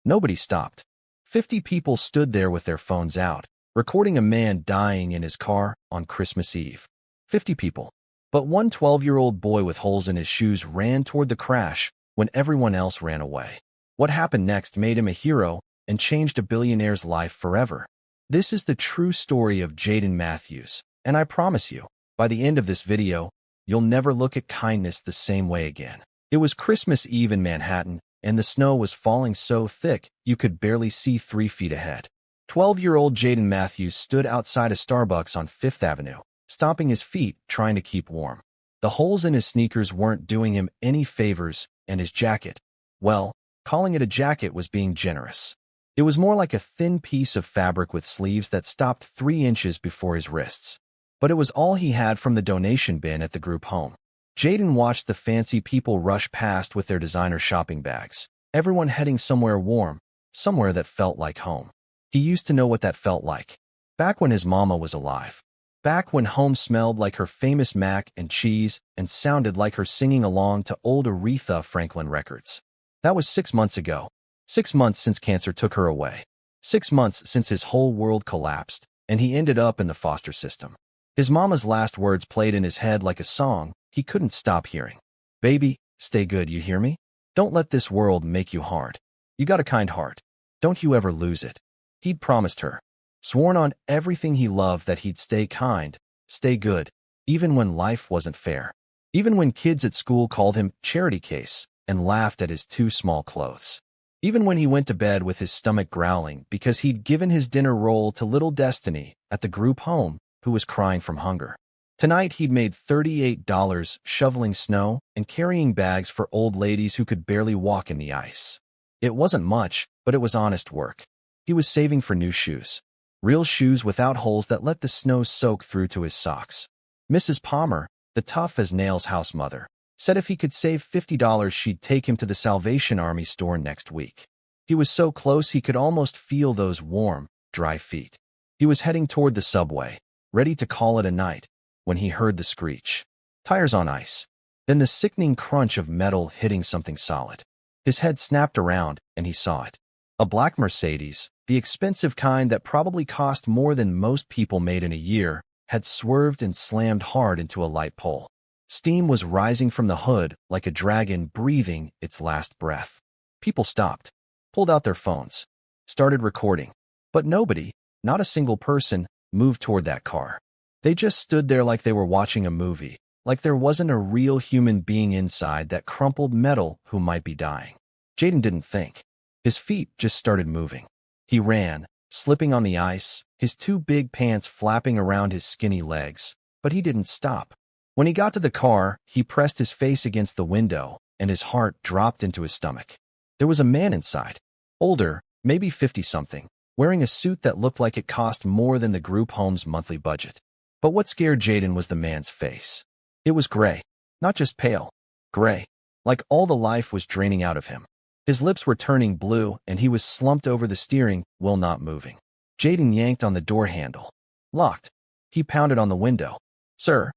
Nobody stopped. 50 people stood there with their phones out, recording a man dying in his car on Christmas Eve. 50 people. But one 12-year-old boy with holes in his shoes ran toward the crash when everyone else ran away. What happened next made him a hero and changed a billionaire's life forever. This is the true story of Jayden Matthews, and I promise you, by the end of this video, you'll never look at kindness the same way again. It was Christmas Eve in Manhattan, and the snow was falling so thick you could barely see 3 feet ahead. 12-year-old Jayden Matthews stood outside a Starbucks on Fifth Avenue, stomping his feet, trying to keep warm. The holes in his sneakers weren't doing him any favors, and his jacket, well, calling it a jacket was being generous. It was more like a thin piece of fabric with sleeves that stopped 3 inches before his wrists. But it was all he had from the donation bin at the group home. Jayden watched the fancy people rush past with their designer shopping bags, everyone heading somewhere warm, somewhere that felt like home. He used to know what that felt like. Back when his mama was alive. Back when home smelled like her famous mac and cheese and sounded like her singing along to old Aretha Franklin records. That was 6 months ago. 6 months since cancer took her away. 6 months since his whole world collapsed, and he ended up in the foster system. His mama's last words played in his head like a song he couldn't stop hearing. Baby, stay good, you hear me? Don't let this world make you hard. You got a kind heart. Don't you ever lose it. He'd promised her, sworn on everything he loved that he'd stay kind, stay good, even when life wasn't fair. Even when kids at school called him charity case and laughed at his too small clothes. Even when he went to bed with his stomach growling because he'd given his dinner roll to little Destiny at the group home, who was crying from hunger. Tonight he'd made $38 shoveling snow and carrying bags for old ladies who could barely walk in the ice. It wasn't much, but it was honest work. He was saving for new shoes. Real shoes without holes that let the snow soak through to his socks. Mrs. Palmer, the tough-as-nails house mother, said if he could save $50 she'd take him to the Salvation Army store next week. He was so close he could almost feel those warm, dry feet. He was heading toward the subway, ready to call it a night, when he heard the screech. Tires on ice. Then the sickening crunch of metal hitting something solid. His head snapped around, and he saw it. A black Mercedes, the expensive kind that probably cost more than most people made in a year, had swerved and slammed hard into a light pole. Steam was rising from the hood like a dragon breathing its last breath. People stopped, pulled out their phones, started recording. But nobody, not a single person, moved toward that car. They just stood there like they were watching a movie, like there wasn't a real human being inside that crumpled metal who might be dying. Jayden didn't think. His feet just started moving. He ran, slipping on the ice, his 2 big pants flapping around his skinny legs, but he didn't stop. When he got to the car, he pressed his face against the window, and his heart dropped into his stomach. There was a man inside, older, maybe 50-something, wearing a suit that looked like it cost more than the group home's monthly budget. But what scared Jayden was the man's face. It was gray, not just pale, gray, like all the life was draining out of him. His lips were turning blue, and he was slumped over the steering wheel, not moving. Jayden yanked on the door handle. Locked. He pounded on the window. Sir,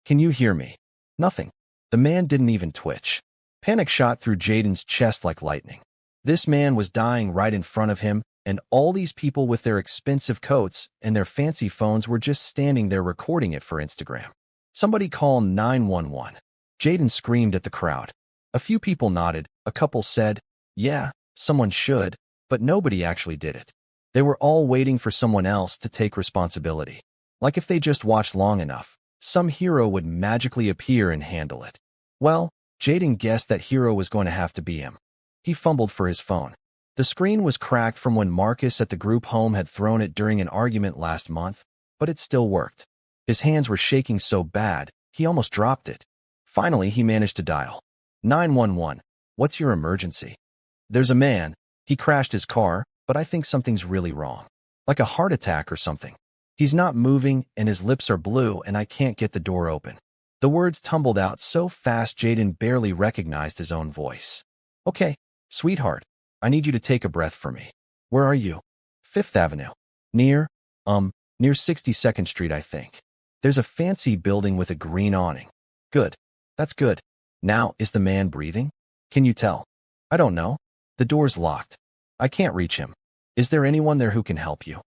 can you hear me? Nothing. The man didn't even twitch. Panic shot through Jayden's chest like lightning. This man was dying right in front of him, and all these people with their expensive coats and their fancy phones were just standing there recording it for Instagram. Somebody call 911. Jayden screamed at the crowd. A few people nodded, a couple said, yeah, someone should, but nobody actually did it. They were all waiting for someone else to take responsibility. Like if they just watched long enough, some hero would magically appear and handle it. Well, Jayden guessed that hero was going to have to be him. He fumbled for his phone. The screen was cracked from when Marcus at the group home had thrown it during an argument last month, but it still worked. His hands were shaking so bad, he almost dropped it. Finally, he managed to dial. 911. What's your emergency? There's a man. He crashed his car, but I think something's really wrong. Like a heart attack or something. He's not moving, and his lips are blue, and I can't get the door open. The words tumbled out so fast Jayden barely recognized his own voice. Okay, sweetheart. I need you to take a breath for me. Where are you? Fifth Avenue. Near 62nd Street, I think. There's a fancy building with a green awning. Good. That's good. Now, is the man breathing? Can you tell? I don't know. The door's locked. I can't reach him. Is there anyone there who can help you?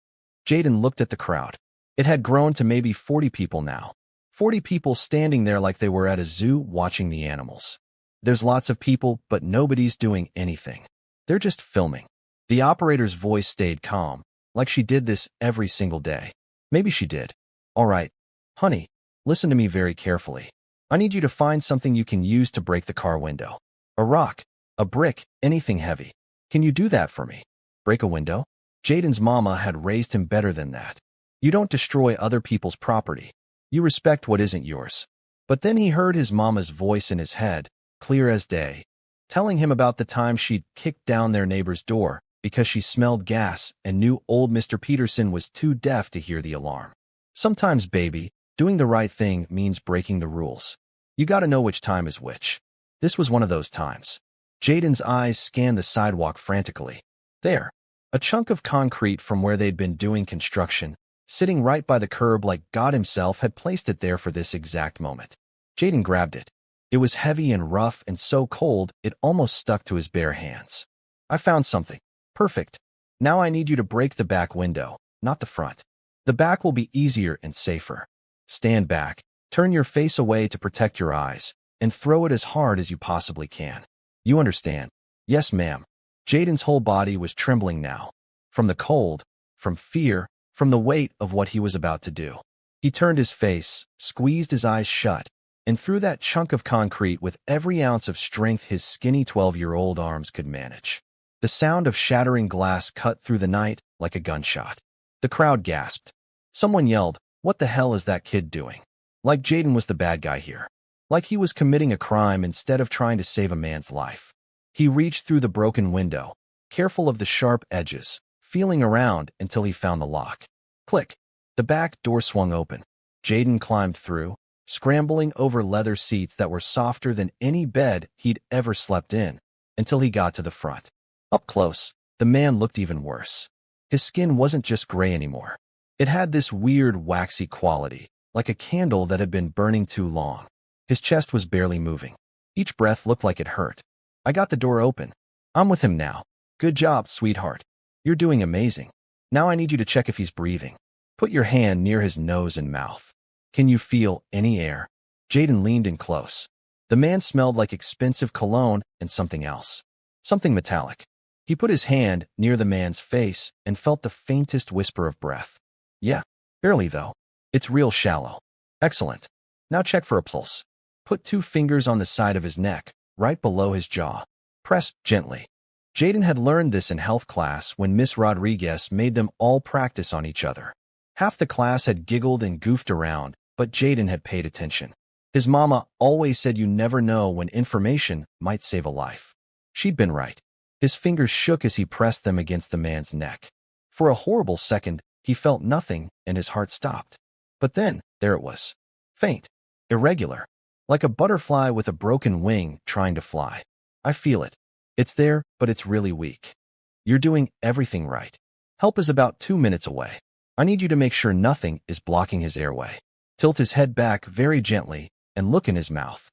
Jayden looked at the crowd. It had grown to maybe 40 people now. 40 people standing there like they were at a zoo watching the animals. There's lots of people, but nobody's doing anything. They're just filming. The operator's voice stayed calm, like she did this every single day. Maybe she did. All right, honey, listen to me very carefully. I need you to find something you can use to break the car window. A rock, a brick, anything heavy. Can you do that for me? Break a window? Jayden's mama had raised him better than that. You don't destroy other people's property. You respect what isn't yours. But then he heard his mama's voice in his head, clear as day, telling him about the time she'd kicked down their neighbor's door because she smelled gas and knew old Mr. Peterson was too deaf to hear the alarm. Sometimes, baby, doing the right thing means breaking the rules. You gotta know which time is which. This was one of those times. Jayden's eyes scanned the sidewalk frantically. There, a chunk of concrete from where they'd been doing construction, sitting right by the curb like God himself had placed it there for this exact moment. Jayden grabbed it. It was heavy and rough and so cold it almost stuck to his bare hands. I found something. Perfect. Now I need you to break the back window, not the front. The back will be easier and safer. Stand back, turn your face away to protect your eyes, and throw it as hard as you possibly can. You understand? Yes, ma'am. Jayden's whole body was trembling now. From the cold, from fear, from the weight of what he was about to do. He turned his face, squeezed his eyes shut, and threw that chunk of concrete with every ounce of strength his skinny 12-year-old arms could manage. The sound of shattering glass cut through the night like a gunshot. The crowd gasped. Someone yelled, "What the hell is that kid doing?" Like Jayden was the bad guy here. Like he was committing a crime instead of trying to save a man's life. He reached through the broken window, careful of the sharp edges, feeling around until he found the lock. Click. The back door swung open. Jayden climbed through, scrambling over leather seats that were softer than any bed he'd ever slept in, until he got to the front. Up close, the man looked even worse. His skin wasn't just gray anymore. It had this weird waxy quality, like a candle that had been burning too long. His chest was barely moving. Each breath looked like it hurt. I got the door open. I'm with him now. Good job, sweetheart. You're doing amazing. Now I need you to check if he's breathing. Put your hand near his nose and mouth. Can you feel any air? Jayden leaned in close. The man smelled like expensive cologne and something else. Something metallic. He put his hand near the man's face and felt the faintest whisper of breath. Yeah, barely though. It's real shallow. Excellent. Now check for a pulse. Put 2 fingers on the side of his neck, right below his jaw. Press gently. Jayden had learned this in health class when Miss Rodriguez made them all practice on each other. Half the class had giggled and goofed around, but Jayden had paid attention. His mama always said you never know when information might save a life. She'd been right. His fingers shook as he pressed them against the man's neck. For a horrible second, he felt nothing and his heart stopped. But then, there it was. Faint. Irregular. Like a butterfly with a broken wing trying to fly. I feel it. It's there, but it's really weak. You're doing everything right. Help is about 2 minutes away. I need you to make sure nothing is blocking his airway. Tilt his head back very gently and look in his mouth.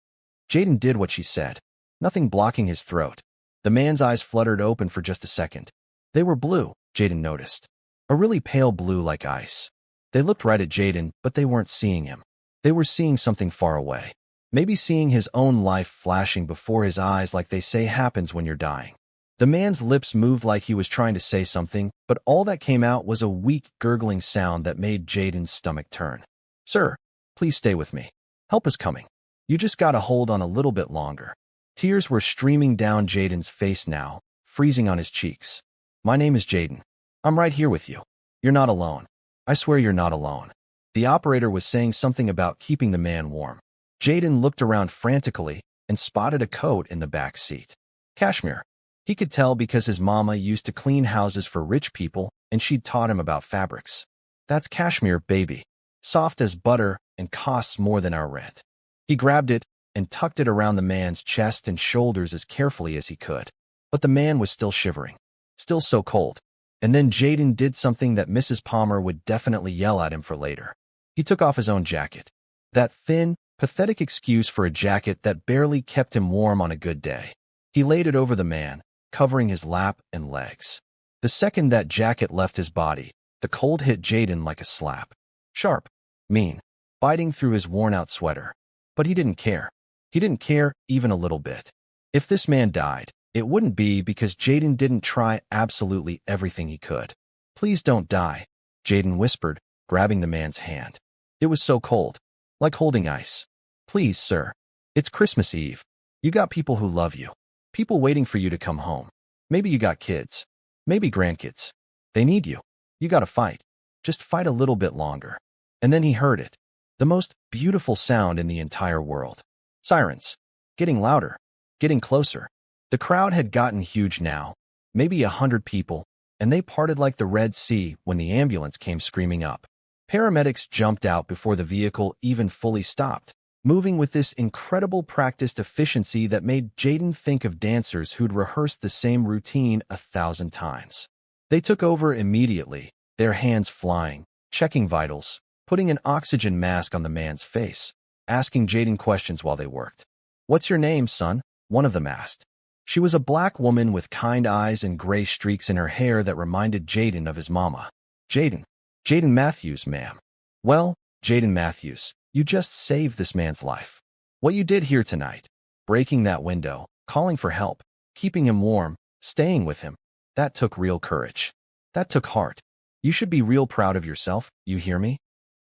Jayden did what she said. Nothing blocking his throat. The man's eyes fluttered open for just a second. They were blue, Jayden noticed. A really pale blue like ice. They looked right at Jayden, but they weren't seeing him. They were seeing something far away. Maybe seeing his own life flashing before his eyes like they say happens when you're dying. The man's lips moved like he was trying to say something, but all that came out was a weak, gurgling sound that made Jayden's stomach turn. Sir, please stay with me. Help is coming. You just gotta hold on a little bit longer. Tears were streaming down Jayden's face now, freezing on his cheeks. My name is Jayden. I'm right here with you. You're not alone. I swear you're not alone. The operator was saying something about keeping the man warm. Jayden looked around frantically and spotted a coat in the back seat. Cashmere. He could tell because his mama used to clean houses for rich people and she'd taught him about fabrics. That's cashmere, baby. Soft as butter and costs more than our rent. He grabbed it and tucked it around the man's chest and shoulders as carefully as he could. But the man was still shivering. Still so cold. And then Jayden did something that Mrs. Palmer would definitely yell at him for later. He took off his own jacket. That thin, pathetic excuse for a jacket that barely kept him warm on a good day. He laid it over the man, covering his lap and legs. The second that jacket left his body, the cold hit Jayden like a slap. Sharp, mean, biting through his worn-out sweater. But he didn't care. He didn't care even a little bit. If this man died, it wouldn't be because Jayden didn't try absolutely everything he could. Please don't die, Jayden whispered, grabbing the man's hand. It was so cold, like holding ice. Please, sir. It's Christmas Eve. You got people who love you. People waiting for you to come home. Maybe you got kids. Maybe grandkids. They need you. You gotta fight. Just fight a little bit longer. And then he heard it. The most beautiful sound in the entire world. Sirens. Getting louder. Getting closer. The crowd had gotten huge now. Maybe 100 people. And they parted like the Red Sea when the ambulance came screaming up. Paramedics jumped out before the vehicle even fully stopped, moving with this incredible practiced efficiency that made Jayden think of dancers who'd rehearsed the same routine 1,000 times. They took over immediately, their hands flying, checking vitals, putting an oxygen mask on the man's face, asking Jayden questions while they worked. "What's your name, son?" one of them asked. She was a black woman with kind eyes and gray streaks in her hair that reminded Jayden of his mama. "Jayden. Jayden Matthews, ma'am." "Well, Jayden Matthews, you just saved this man's life. What you did here tonight, breaking that window, calling for help, keeping him warm, staying with him, that took real courage. That took heart. You should be real proud of yourself, you hear me?"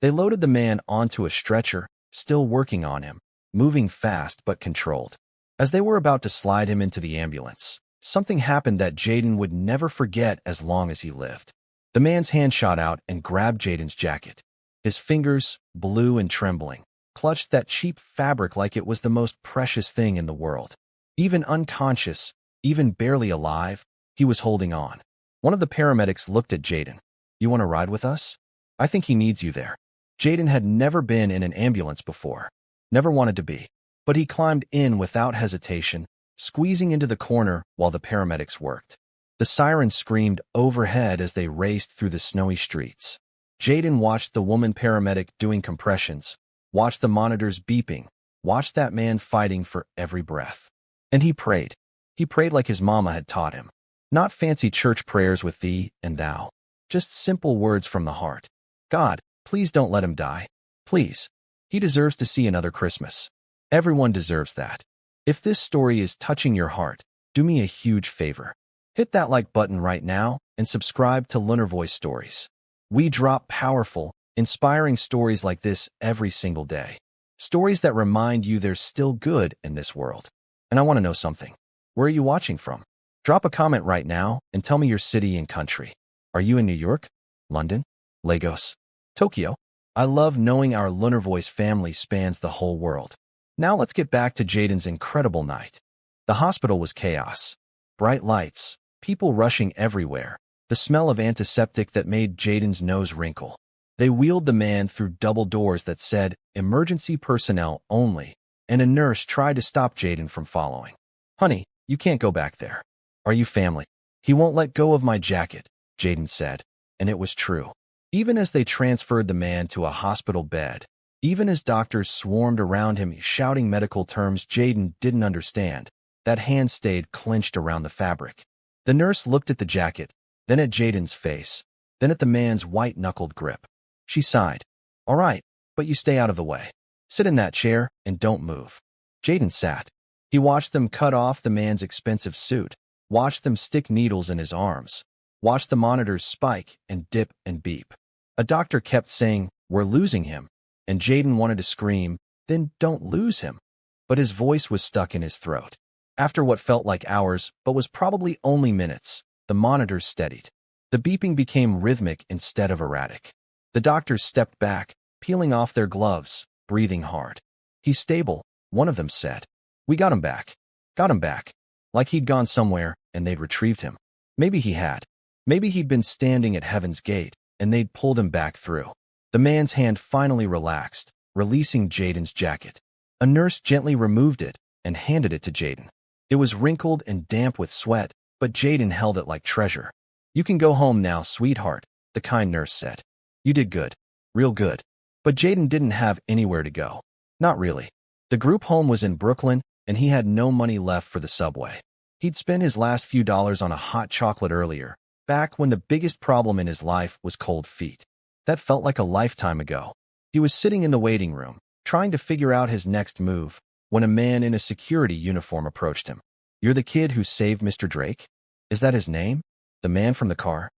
They loaded the man onto a stretcher, still working on him, moving fast but controlled. As they were about to slide him into the ambulance, something happened that Jayden would never forget as long as he lived. The man's hand shot out and grabbed Jayden's jacket. His fingers, blue and trembling, clutched that cheap fabric like it was the most precious thing in the world. Even unconscious, even barely alive, he was holding on. One of the paramedics looked at Jayden. "You want to ride with us? I think he needs you there." Jayden had never been in an ambulance before, never wanted to be, but he climbed in without hesitation, squeezing into the corner while the paramedics worked. The sirens screamed overhead as they raced through the snowy streets. Jayden watched the woman paramedic doing compressions, watched the monitors beeping, watched that man fighting for every breath. And he prayed. He prayed like his mama had taught him. Not fancy church prayers with thee and thou. Just simple words from the heart. "God, please don't let him die. Please. He deserves to see another Christmas. Everyone deserves that." If this story is touching your heart, do me a huge favor. Hit that like button right now and subscribe to Lunarvoice Stories. We drop powerful, inspiring stories like this every single day. Stories that remind you there's still good in this world. And I want to know something. Where are you watching from? Drop a comment right now and tell me your city and country. Are you in New York, London, Lagos, Tokyo? I love knowing our Lunarvoice family spans the whole world. Now let's get back to Jayden's incredible night. The hospital was chaos. Bright lights, people rushing everywhere, the smell of antiseptic that made Jayden's nose wrinkle. They wheeled the man through double doors that said, "Emergency personnel only," and a nurse tried to stop Jayden from following. "Honey, you can't go back there. Are you family?" "He won't let go of my jacket," Jayden said, and it was true. Even as they transferred the man to a hospital bed, even as doctors swarmed around him shouting medical terms Jayden didn't understand, that hand stayed clenched around the fabric. The nurse looked at the jacket, then at Jayden's face, then at the man's white-knuckled grip. She sighed. "All right, but you stay out of the way. Sit in that chair and don't move." Jayden sat. He watched them cut off the man's expensive suit, watched them stick needles in his arms, watched the monitors spike and dip and beep. A doctor kept saying, "We're losing him," and Jayden wanted to scream, "Then don't lose him." But his voice was stuck in his throat. After what felt like hours, but was probably only minutes, the monitors steadied. The beeping became rhythmic instead of erratic. The doctors stepped back, peeling off their gloves, breathing hard. "He's stable," one of them said. "We got him back." Got him back. Like he'd gone somewhere, and they'd retrieved him. Maybe he had. Maybe he'd been standing at Heaven's Gate, and they'd pulled him back through. The man's hand finally relaxed, releasing Jayden's jacket. A nurse gently removed it and handed it to Jayden. It was wrinkled and damp with sweat, but Jayden held it like treasure. "You can go home now, sweetheart," the kind nurse said. "You did good. Real good." But Jayden didn't have anywhere to go. Not really. The group home was in Brooklyn, and he had no money left for the subway. He'd spent his last few dollars on a hot chocolate earlier, back when the biggest problem in his life was cold feet. That felt like a lifetime ago. He was sitting in the waiting room, trying to figure out his next move, when a man in a security uniform approached him. "You're the kid who saved Mr. Drake? Is that his name?" The man from the car.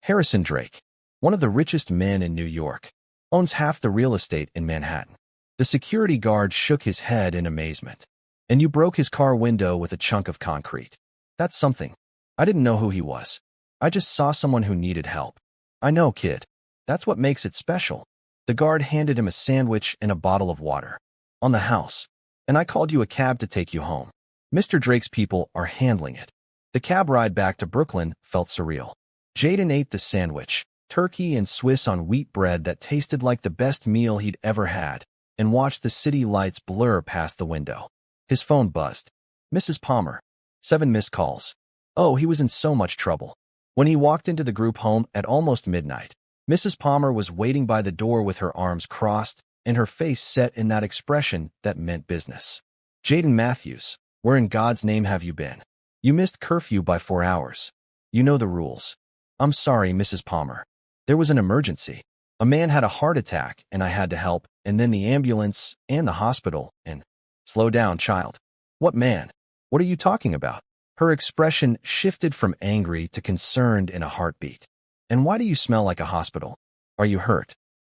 Harrison Drake, one of the richest men in New York, owns half the real estate in Manhattan. The security guard shook his head in amazement. "And you broke his car window with a chunk of concrete. That's something. I didn't know who he was. I just saw someone who needed help." "I know, kid. That's what makes it special." The guard handed him a sandwich and a bottle of water. "On the house. And I called you a cab to take you home. Mr. Drake's people are handling it." The cab ride back to Brooklyn felt surreal. Jayden ate the sandwich, turkey and Swiss on wheat bread that tasted like the best meal he'd ever had, and watched the city lights blur past the window. His phone buzzed. "Mrs. Palmer. 7 missed calls." Oh, he was in so much trouble. When he walked into the group home at almost midnight, Mrs. Palmer was waiting by the door with her arms crossed and her face set in that expression that meant business. "Jayden Matthews, where in God's name have you been? You missed curfew by 4 hours. You know the rules." "I'm sorry, Mrs. Palmer. There was an emergency. A man had a heart attack and I had to help, and then the ambulance and the hospital and—" "Slow down, child. What man? What are you talking about?" Her expression shifted from angry to concerned in a heartbeat. "And why do you smell like a hospital? Are you hurt?"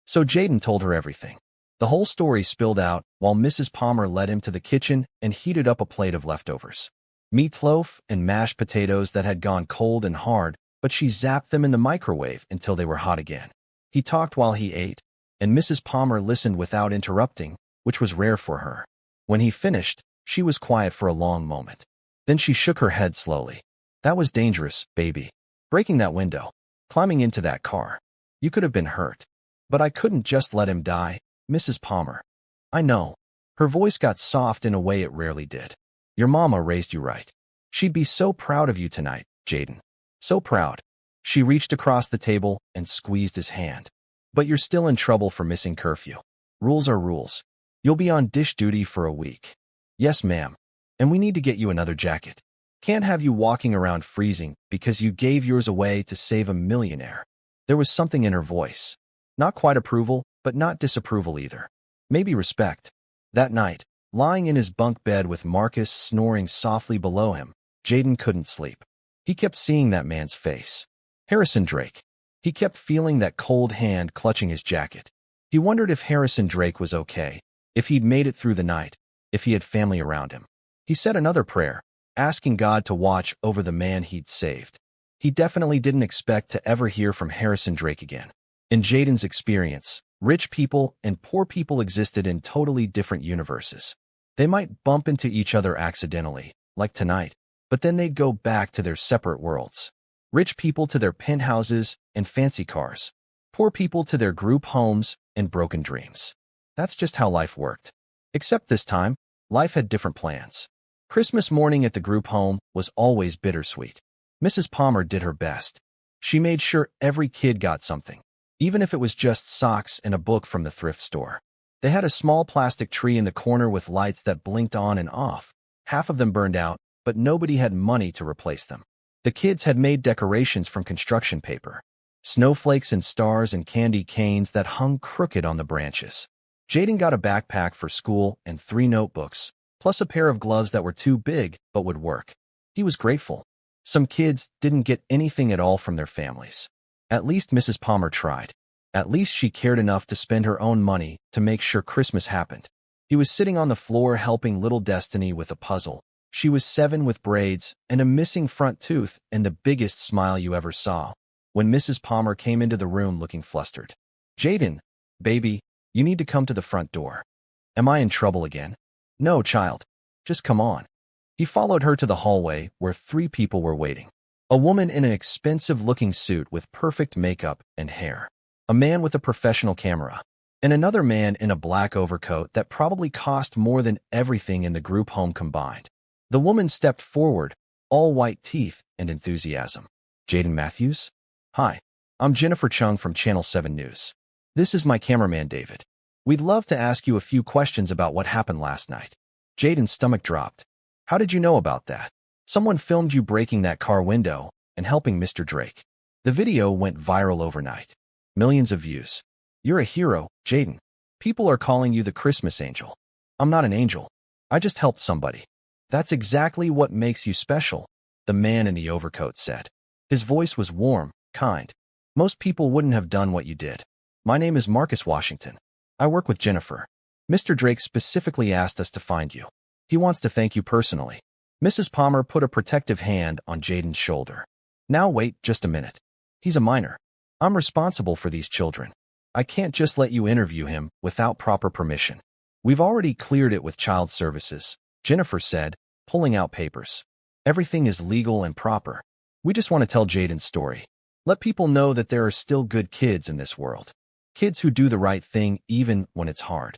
So Jayden told her everything. The whole story spilled out while Mrs. Palmer led him to the kitchen and heated up a plate of leftovers. Meatloaf and mashed potatoes that had gone cold and hard, but she zapped them in the microwave until they were hot again. He talked while he ate, and Mrs. Palmer listened without interrupting, which was rare for her. When he finished, she was quiet for a long moment. Then she shook her head slowly. "That was dangerous, baby. Breaking that window, climbing into that car. You could have been hurt. But I couldn't just let him die, Mrs. Palmer. I know." Her voice got soft in a way it rarely did. "Your mama raised you right. She'd be so proud of you tonight, Jayden. So proud." She reached across the table and squeezed his hand. "But you're still in trouble for missing curfew. Rules are rules. You'll be on dish duty for a week." "Yes, ma'am. And we need to get you another jacket. Can't have you walking around freezing because you gave yours away to save a millionaire." There was something in her voice. Not quite approval, but not disapproval either. Maybe respect. That night, lying in his bunk bed with Marcus snoring softly below him, Jayden couldn't sleep. He kept seeing that man's face. Harrison Drake. He kept feeling that cold hand clutching his jacket. He wondered if Harrison Drake was okay, if he'd made it through the night, if he had family around him. He said another prayer, asking God to watch over the man he'd saved. He definitely didn't expect to ever hear from Harrison Drake again. In Jayden's experience, rich people and poor people existed in totally different universes. They might bump into each other accidentally, like tonight, but then they'd go back to their separate worlds. Rich people to their penthouses and fancy cars. Poor people to their group homes and broken dreams. That's just how life worked. Except this time, life had different plans. Christmas morning at the group home was always bittersweet. Mrs. Palmer did her best. She made sure every kid got something, even if it was just socks and a book from the thrift store. They had a small plastic tree in the corner with lights that blinked on and off. Half of them burned out, but nobody had money to replace them. The kids had made decorations from construction paper, snowflakes and stars and candy canes that hung crooked on the branches. Jayden got a backpack for school and 3 notebooks, plus a pair of gloves that were too big but would work. He was grateful. Some kids didn't get anything at all from their families. At least Mrs. Palmer tried. At least she cared enough to spend her own money to make sure Christmas happened. He was sitting on the floor helping little Destiny with a puzzle. She was 7 with braids and a missing front tooth and the biggest smile you ever saw, when Mrs. Palmer came into the room looking flustered. "Jayden, baby, you need to come to the front door." "Am I in trouble again?" "No, child. Just come on." He followed her to the hallway where 3 people were waiting. A woman in an expensive-looking suit with perfect makeup and hair. A man with a professional camera. And another man in a black overcoat that probably cost more than everything in the group home combined. The woman stepped forward, all white teeth and enthusiasm. "Jayden Matthews? Hi, I'm Jennifer Chung from Channel 7 News. This is my cameraman David. We'd love to ask you a few questions about what happened last night." Jayden's stomach dropped. "How did you know about that?" "Someone filmed you breaking that car window and helping Mr. Drake." The video went viral overnight. Millions of views. You're a hero, Jayden. People are calling you the Christmas angel. I'm not an angel. I just helped somebody. That's exactly what makes you special, the man in the overcoat said. His voice was warm, kind. Most people wouldn't have done what you did. My name is Marcus Washington. I work with Jennifer. Mr. Drake specifically asked us to find you. He wants to thank you personally. Mrs. Palmer put a protective hand on Jayden's shoulder. Now wait just a minute. He's a minor. I'm responsible for these children. I can't just let you interview him without proper permission. We've already cleared it with child services, Jennifer said, pulling out papers. Everything is legal and proper. We just want to tell Jayden's story. Let people know that there are still good kids in this world. Kids who do the right thing even when it's hard.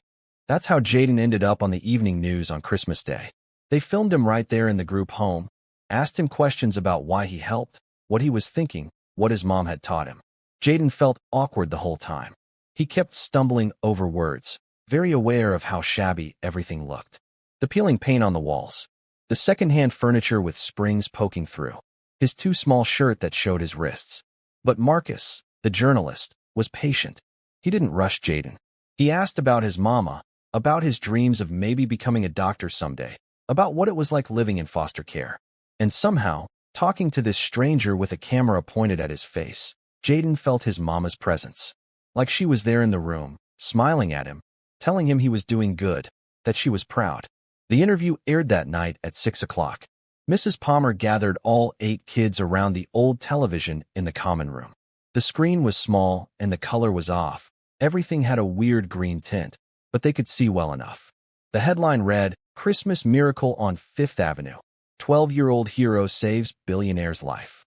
That's how Jayden ended up on the evening news on Christmas Day. They filmed him right there in the group home, asked him questions about why he helped, what he was thinking, what his mom had taught him. Jayden felt awkward the whole time. He kept stumbling over words, very aware of how shabby everything looked. The peeling paint on the walls, the second-hand furniture with springs poking through, his too small shirt that showed his wrists. But Marcus, the journalist, was patient. He didn't rush Jayden. He asked about his mama, about his dreams of maybe becoming a doctor someday, about what it was like living in foster care. And somehow, talking to this stranger with a camera pointed at his face, Jayden felt his mama's presence. Like she was there in the room, smiling at him, telling him he was doing good, that she was proud. The interview aired that night at 6 o'clock. Mrs. Palmer gathered all 8 kids around the old television in the common room. The screen was small and the color was off. Everything had a weird green tint, but they could see well enough. The headline read, "Christmas Miracle on Fifth Avenue. 12-year-old hero saves billionaire's life."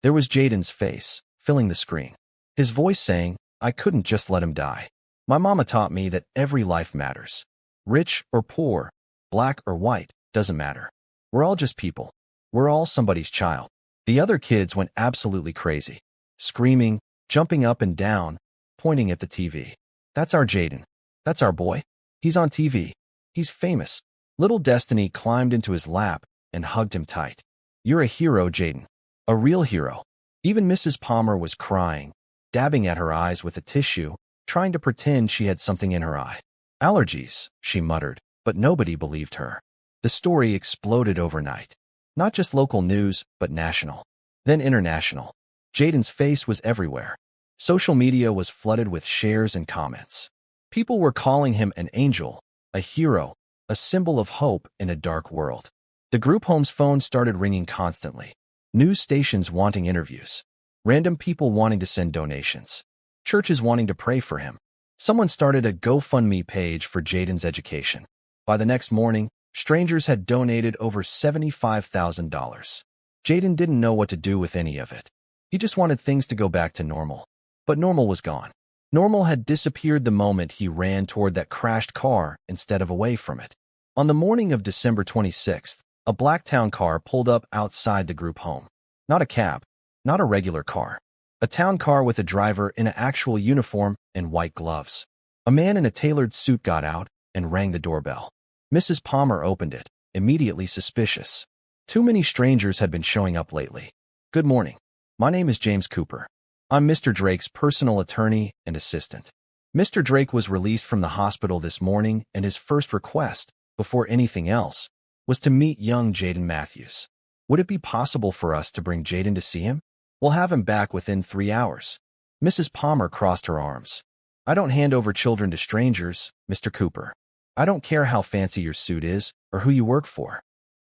There was Jayden's face, filling the screen. His voice saying, "I couldn't just let him die. My mama taught me that every life matters. Rich or poor, black or white, doesn't matter. We're all just people. We're all somebody's child." The other kids went absolutely crazy, screaming, jumping up and down, pointing at the TV. "That's our Jayden. That's our boy. He's on TV. He's famous." Little Destiny climbed into his lap and hugged him tight. "You're a hero, Jayden. A real hero." Even Mrs. Palmer was crying, dabbing at her eyes with a tissue, trying to pretend she had something in her eye. "Allergies," she muttered, but nobody believed her. The story exploded overnight. Not just local news, but national. Then international. Jayden's face was everywhere. Social media was flooded with shares and comments. People were calling him an angel, a hero, a symbol of hope in a dark world. The group home's phone started ringing constantly. News stations wanting interviews. Random people wanting to send donations. Churches wanting to pray for him. Someone started a GoFundMe page for Jayden's education. By the next morning, strangers had donated over $75,000. Jayden didn't know what to do with any of it. He just wanted things to go back to normal. But normal was gone. Normal had disappeared the moment he ran toward that crashed car instead of away from it. On the morning of December 26th, a black town car pulled up outside the group home. Not a cab, not a regular car. A town car with a driver in an actual uniform and white gloves. A man in a tailored suit got out and rang the doorbell. Mrs. Palmer opened it, immediately suspicious. Too many strangers had been showing up lately. "Good morning. My name is James Cooper. I'm Mr. Drake's personal attorney and assistant." Mr. Drake was released from the hospital this morning, and his first request, before anything else, was to meet young Jayden Matthews. "Would it be possible for us to bring Jayden to see him? We'll have him back within 3 hours." Mrs. Palmer crossed her arms. "I don't hand over children to strangers, Mr. Cooper. I don't care how fancy your suit is or who you work for."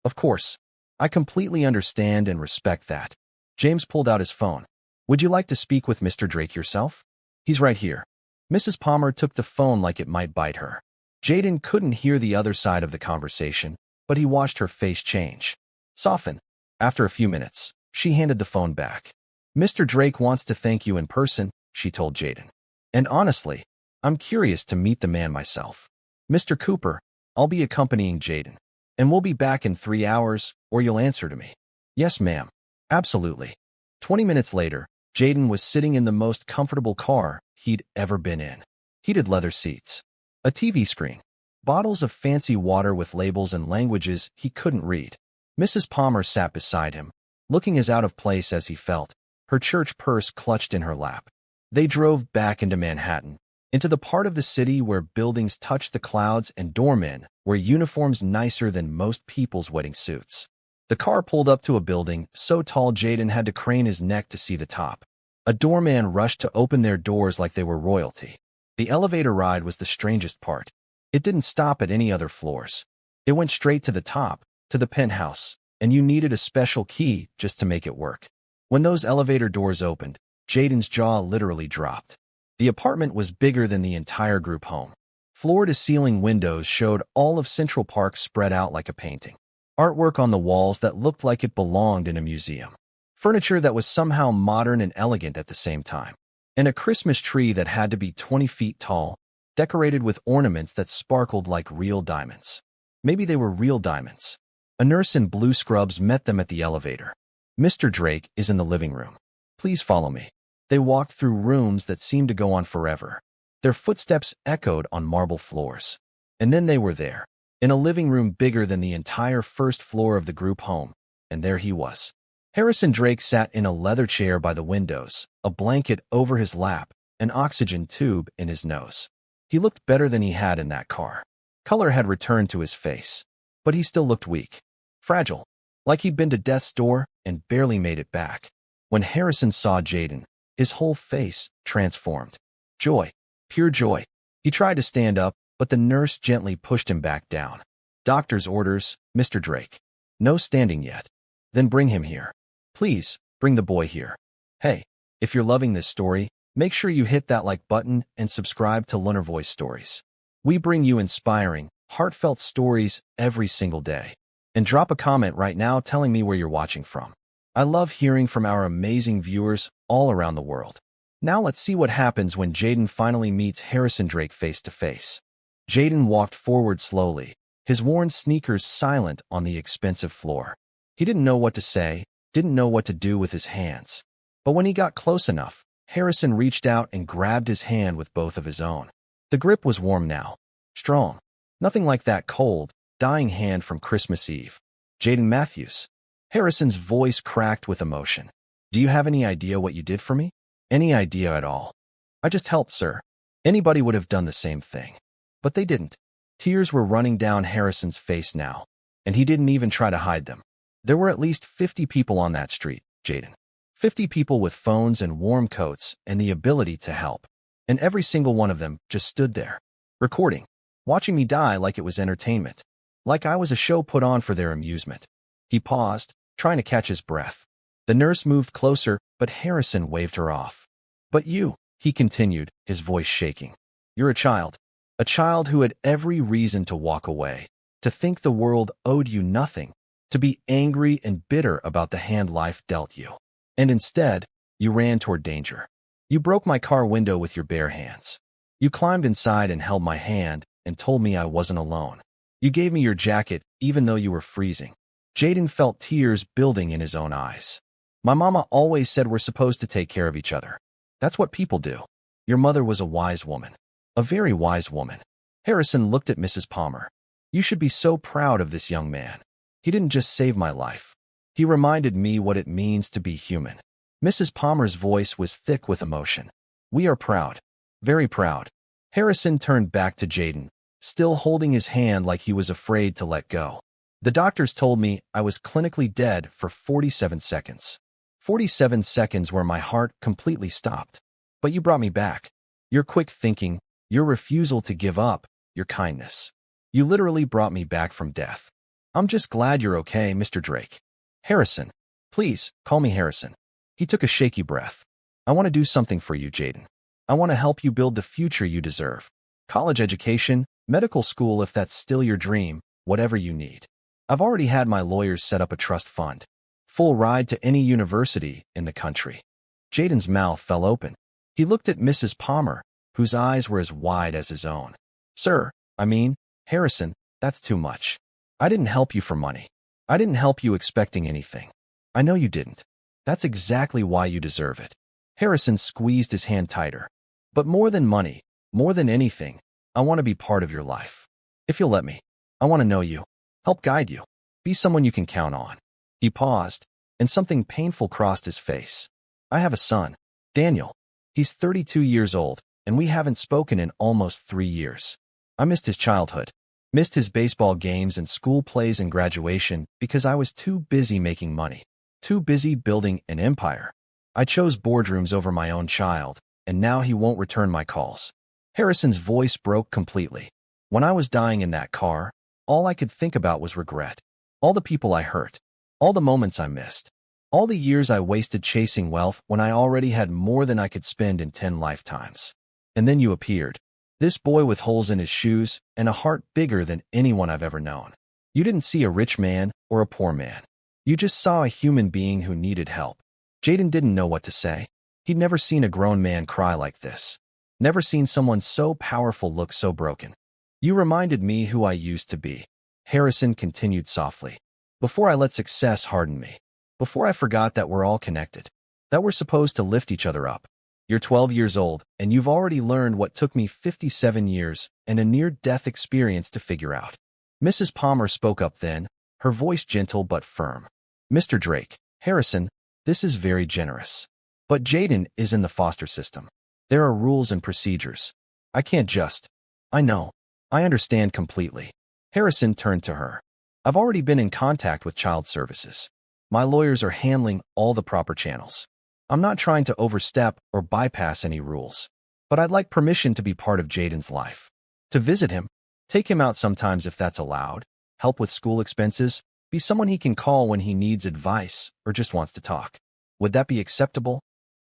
"Of course. I completely understand and respect that." James pulled out his phone. "Would you like to speak with Mr. Drake yourself? He's right here." Mrs. Palmer took the phone like it might bite her. Jayden couldn't hear the other side of the conversation, but he watched her face change, soften. After a few minutes, she handed the phone back. "Mr. Drake wants to thank you in person," she told Jayden. "And honestly, I'm curious to meet the man myself. Mr. Cooper, I'll be accompanying Jayden. And we'll be back in 3 hours, or you'll answer to me." "Yes, ma'am. Absolutely." 20 minutes later, Jayden was sitting in the most comfortable car he'd ever been in. Heated leather seats. A TV screen. Bottles of fancy water with labels and languages he couldn't read. Mrs. Palmer sat beside him, looking as out of place as he felt, her church purse clutched in her lap. They drove back into Manhattan, into the part of the city where buildings touch the clouds and doormen wear uniforms nicer than most people's wedding suits. The car pulled up to a building so tall Jayden had to crane his neck to see the top. A doorman rushed to open their doors like they were royalty. The elevator ride was the strangest part. It didn't stop at any other floors. It went straight to the top, to the penthouse, and you needed a special key just to make it work. When those elevator doors opened, Jayden's jaw literally dropped. The apartment was bigger than the entire group home. Floor-to-ceiling windows showed all of Central Park spread out like a painting. Artwork on the walls that looked like it belonged in a museum. Furniture that was somehow modern and elegant at the same time. And a Christmas tree that had to be 20 feet tall, decorated with ornaments that sparkled like real diamonds. Maybe they were real diamonds. A nurse in blue scrubs met them at the elevator. "Mr. Drake is in the living room. Please follow me." They walked through rooms that seemed to go on forever. Their footsteps echoed on marble floors. And then they were there, in a living room bigger than the entire first floor of the group home, and there he was. Harrison Drake sat in a leather chair by the windows, a blanket over his lap, an oxygen tube in his nose. He looked better than he had in that car. Color had returned to his face, but he still looked weak, fragile, like he'd been to death's door and barely made it back. When Harrison saw Jayden, his whole face transformed. Joy, pure joy. He tried to stand up, but the nurse gently pushed him back down. "Doctor's orders, Mr. Drake. No standing yet." "Then bring him here. Please, bring the boy here." Hey, if you're loving this story, make sure you hit that like button and subscribe to Lunarvoice Stories. We bring you inspiring, heartfelt stories every single day. And drop a comment right now telling me where you're watching from. I love hearing from our amazing viewers all around the world. Now let's see what happens when Jayden finally meets Harrison Drake face to face. Jayden walked forward slowly, his worn sneakers silent on the expensive floor. He didn't know what to say, didn't know what to do with his hands. But when he got close enough, Harrison reached out and grabbed his hand with both of his own. The grip was warm now, strong. Nothing like that cold, dying hand from Christmas Eve. "Jayden Matthews." Harrison's voice cracked with emotion. "Do you have any idea what you did for me? Any idea at all?" "I just helped, sir." Anybody would have done the same thing. But they didn't. Tears were running down Harrison's face now, and he didn't even try to hide them. There were at least 50 people on that street, Jayden. 50 people with phones and warm coats and the ability to help. And every single one of them just stood there, recording, watching me die like it was entertainment, like I was a show put on for their amusement. He paused, trying to catch his breath. The nurse moved closer, but Harrison waved her off. "But you," he continued, his voice shaking. "You're a child who had every reason to walk away, to think the world owed you nothing, to be angry and bitter about the hand life dealt you. And instead, you ran toward danger. You broke my car window with your bare hands. You climbed inside and held my hand and told me I wasn't alone. You gave me your jacket even though you were freezing." Jayden felt tears building in his own eyes. "My mama always said we're supposed to take care of each other. That's what people do. Your mother was a wise woman. A very wise woman." Harrison looked at Mrs. Palmer. "You should be so proud of this young man. He didn't just save my life. He reminded me what it means to be human." Mrs. Palmer's voice was thick with emotion. "We are proud. Very proud." Harrison turned back to Jayden, still holding his hand like he was afraid to let go. "The doctors told me I was clinically dead for 47 seconds. 47 seconds where my heart completely stopped. But you brought me back. Your quick thinking, your refusal to give up, your kindness. You literally brought me back from death. I'm just glad you're okay, Mr. Drake." "Harrison. Please, call me Harrison." He took a shaky breath. "I want to do something for you, Jayden. I want to help you build the future you deserve. College education, medical school if that's still your dream, whatever you need. I've already had my lawyers set up a trust fund. Full ride to any university in the country." Jayden's mouth fell open. He looked at Mrs. Palmer, whose eyes were as wide as his own. "Sir, Harrison, that's too much. I didn't help you for money. I didn't help you expecting anything. I know you didn't. That's exactly why you deserve it." Harrison squeezed his hand tighter. "But more than money, more than anything, I want to be part of your life. If you'll let me, I want to know you, help guide you, be someone you can count on." He paused, and something painful crossed his face. I have a son, Daniel. He's 32 years old, and we haven't spoken in almost 3 years. I missed his childhood, missed his baseball games and school plays and graduation because I was too busy making money, too busy building an empire. I chose boardrooms over my own child, and now he won't return my calls. Harrison's voice broke completely. When I was dying in that car, all I could think about was regret. All the people I hurt, all the moments I missed, all the years I wasted chasing wealth when I already had more than I could spend in 10 lifetimes. And then you appeared. This boy with holes in his shoes and a heart bigger than anyone I've ever known. You didn't see a rich man or a poor man. You just saw a human being who needed help. Jayden didn't know what to say. He'd never seen a grown man cry like this. Never seen someone so powerful look so broken. You reminded me who I used to be. Harrison continued softly. Before I let success harden me. Before I forgot that we're all connected. That we're supposed to lift each other up. You're 12 years old, and you've already learned what took me 57 years and a near-death experience to figure out. Mrs. Palmer spoke up then, her voice gentle but firm. Mr. Drake, Harrison, this is very generous. But Jayden is in the foster system. There are rules and procedures. I can't just. I know. I understand completely. Harrison turned to her. I've already been in contact with child services. My lawyers are handling all the proper channels. I'm not trying to overstep or bypass any rules, but I'd like permission to be part of Jayden's life. To visit him, take him out sometimes if that's allowed, help with school expenses, be someone he can call when he needs advice or just wants to talk. Would that be acceptable?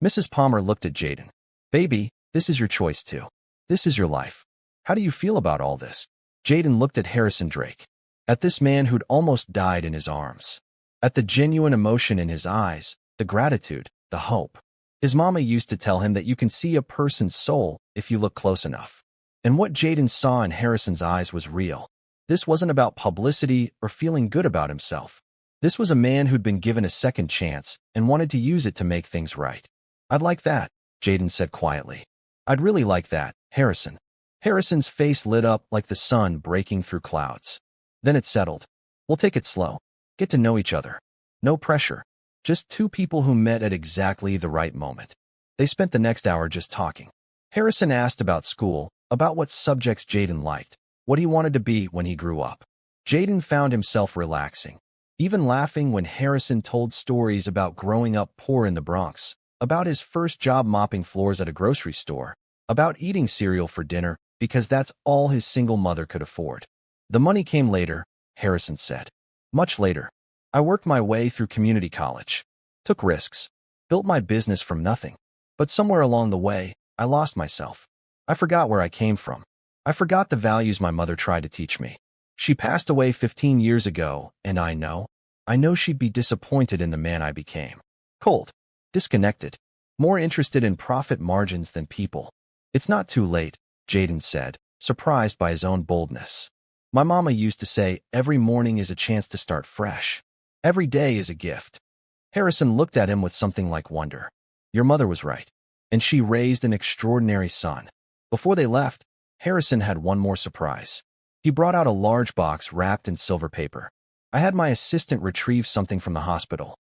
Mrs. Palmer looked at Jayden. Baby, this is your choice too. This is your life. How do you feel about all this? Jayden looked at Harrison Drake. At this man who'd almost died in his arms. At the genuine emotion in his eyes, the gratitude, the hope. His mama used to tell him that you can see a person's soul if you look close enough. And what Jayden saw in Harrison's eyes was real. This wasn't about publicity or feeling good about himself. This was a man who'd been given a second chance and wanted to use it to make things right. I'd like that, Jayden said quietly. I'd really like that, Harrison. Harrison's face lit up like the sun breaking through clouds. Then it settled. We'll take it slow. Get to know each other. No pressure. Just two people who met at exactly the right moment. They spent the next hour just talking. Harrison asked about school, about what subjects Jayden liked, what he wanted to be when he grew up. Jayden found himself relaxing, even laughing when Harrison told stories about growing up poor in the Bronx, about his first job mopping floors at a grocery store, about eating cereal for dinner because that's all his single mother could afford. The money came later, Harrison said. Much later. I worked my way through community college, took risks, built my business from nothing. But somewhere along the way, I lost myself. I forgot where I came from. I forgot the values my mother tried to teach me. She passed away 15 years ago, and I know she'd be disappointed in the man I became. Cold, disconnected, more interested in profit margins than people. It's not too late, Jayden said, surprised by his own boldness. My mama used to say every morning is a chance to start fresh. Every day is a gift. Harrison looked at him with something like wonder. Your mother was right, and she raised an extraordinary son. Before they left, Harrison had one more surprise. He brought out a large box wrapped in silver paper. I had my assistant retrieve something from the hospital.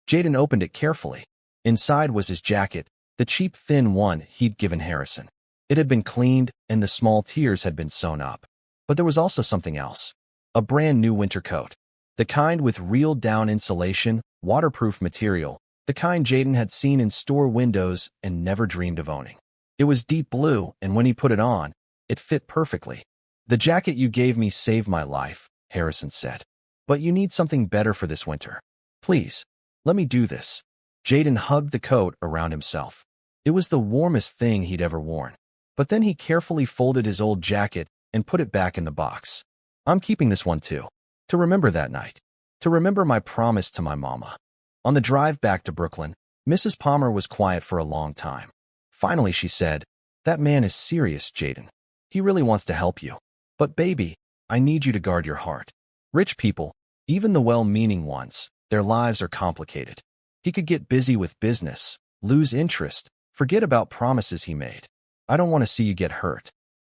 Jayden opened it carefully. Inside was his jacket, the cheap thin one he'd given Harrison. It had been cleaned, and the small tears had been sewn up. But there was also something else. A brand new winter coat. The kind with real down insulation, waterproof material, the kind Jayden had seen in store windows and never dreamed of owning. It was deep blue, and when he put it on, it fit perfectly. The jacket you gave me saved my life, Harrison said. But you need something better for this winter. Please, let me do this. Jayden hugged the coat around himself. It was the warmest thing he'd ever worn. But then he carefully folded his old jacket and put it back in the box. I'm keeping this one too. To remember that night. To remember my promise to my mama. On the drive back to Brooklyn, Mrs. Palmer was quiet for a long time. Finally, she said, That man is serious, Jayden. He really wants to help you. But baby, I need you to guard your heart. Rich people, even the well-meaning ones, their lives are complicated. He could get busy with business, lose interest, forget about promises he made. I don't want to see you get hurt.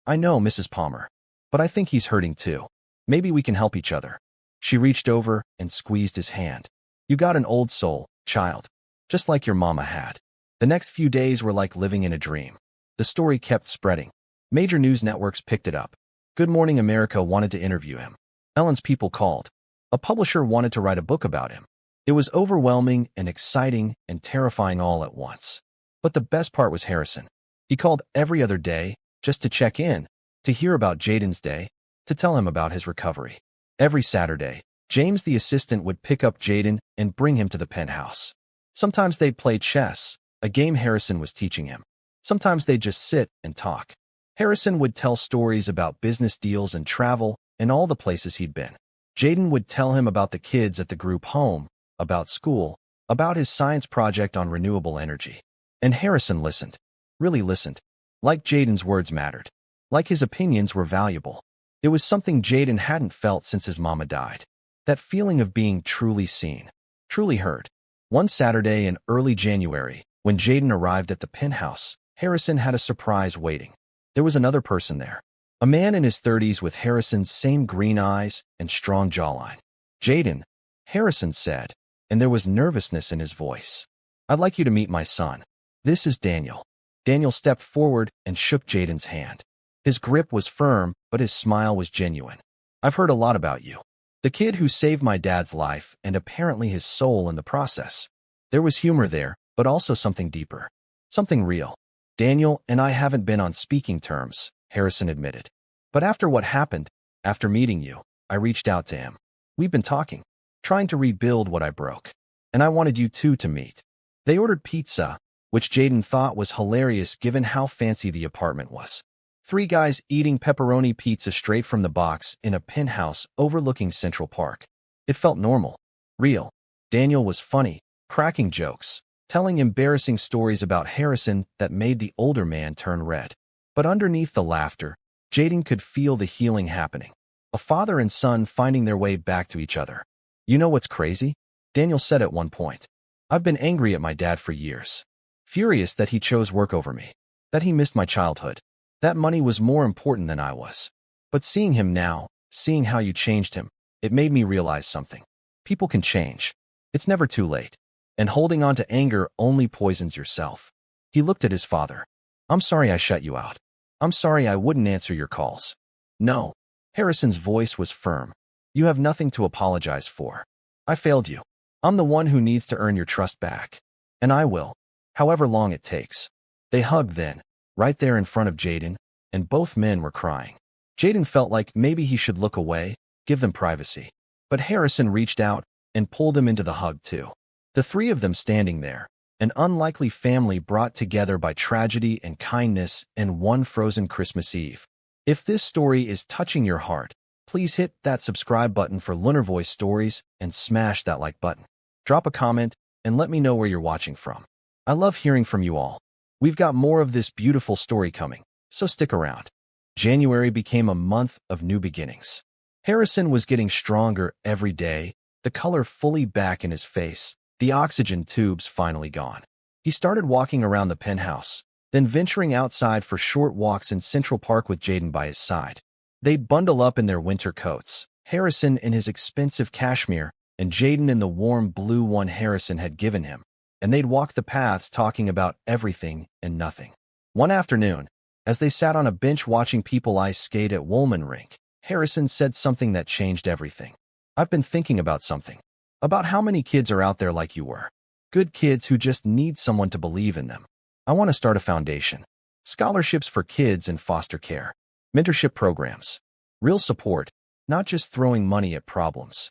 I know, Mrs. Palmer, but I think he's hurting too. Maybe we can help each other. She reached over and squeezed his hand. You got an old soul, child, just like your mama had. The next few days were like living in a dream. The story kept spreading. Major news networks picked it up. Good Morning America wanted to interview him. Ellen's People called. A publisher wanted to write a book about him. It was overwhelming and exciting and terrifying all at once. But the best part was Harrison. He called every other day just to check in, to hear about Jayden's day, to tell him about his recovery. Every Saturday, James the assistant would pick up Jayden and bring him to the penthouse. Sometimes they'd play chess, a game Harrison was teaching him. Sometimes they'd just sit and talk. Harrison would tell stories about business deals and travel and all the places he'd been. Jayden would tell him about the kids at the group home, about school, about his science project on renewable energy. And Harrison listened. Really listened. Like Jayden's words mattered. Like his opinions were valuable. It was something Jayden hadn't felt since his mama died. That feeling of being truly seen, truly heard. One Saturday in early January, when Jayden arrived at the penthouse, Harrison had a surprise waiting. There was another person there. A man in his 30s with Harrison's same green eyes and strong jawline. "Jayden," Harrison said, and there was nervousness in his voice. "I'd like you to meet my son. This is Daniel." Daniel stepped forward and shook Jayden's hand. His grip was firm, but his smile was genuine. "I've heard a lot about you. The kid who saved my dad's life and apparently his soul in the process." There was humor there, but also something deeper. Something real. "Daniel and I haven't been on speaking terms," Harrison admitted. "But after what happened, after meeting you, I reached out to him. We've been talking, trying to rebuild what I broke. And I wanted you two to meet." They ordered pizza, which Jayden thought was hilarious given how fancy the apartment was. Three guys eating pepperoni pizza straight from the box in a penthouse overlooking Central Park. It felt normal, real. Daniel was funny, cracking jokes, telling embarrassing stories about Harrison that made the older man turn red. But underneath the laughter, Jayden could feel the healing happening. A father and son finding their way back to each other. "You know what's crazy?" Daniel said at one point. "I've been angry at my dad for years. Furious that he chose work over me. That he missed my childhood. That money was more important than I was. But seeing him now, seeing how you changed him, it made me realize something. People can change. It's never too late. And holding on to anger only poisons yourself." He looked at his father. "I'm sorry I shut you out. I'm sorry I wouldn't answer your calls." "No." Harrison's voice was firm. "You have nothing to apologize for. I failed you. I'm the one who needs to earn your trust back. And I will, however long it takes." They hugged then, right there in front of Jayden, and both men were crying. Jayden felt like maybe he should look away, give them privacy. But Harrison reached out and pulled him into the hug too. The three of them standing there, an unlikely family brought together by tragedy and kindness and one frozen Christmas Eve. If this story is touching your heart, please hit that subscribe button for Lunarvoice stories and smash that like button. Drop a comment and let me know where you're watching from. I love hearing from you all. We've got more of this beautiful story coming, so stick around. January became a month of new beginnings. Harrison was getting stronger every day, the color fully back in his face, the oxygen tubes finally gone. He started walking around the penthouse, then venturing outside for short walks in Central Park with Jayden by his side. They'd bundle up in their winter coats, Harrison in his expensive cashmere, and Jayden in the warm blue one Harrison had given him, and they'd walk the paths talking about everything and nothing. One afternoon, as they sat on a bench watching people ice skate at Woolman Rink, Harrison said something that changed everything. "I've been thinking about something. About how many kids are out there like you were. Good kids who just need someone to believe in them. I want to start a foundation. Scholarships for kids in foster care. Mentorship programs. Real support, not just throwing money at problems."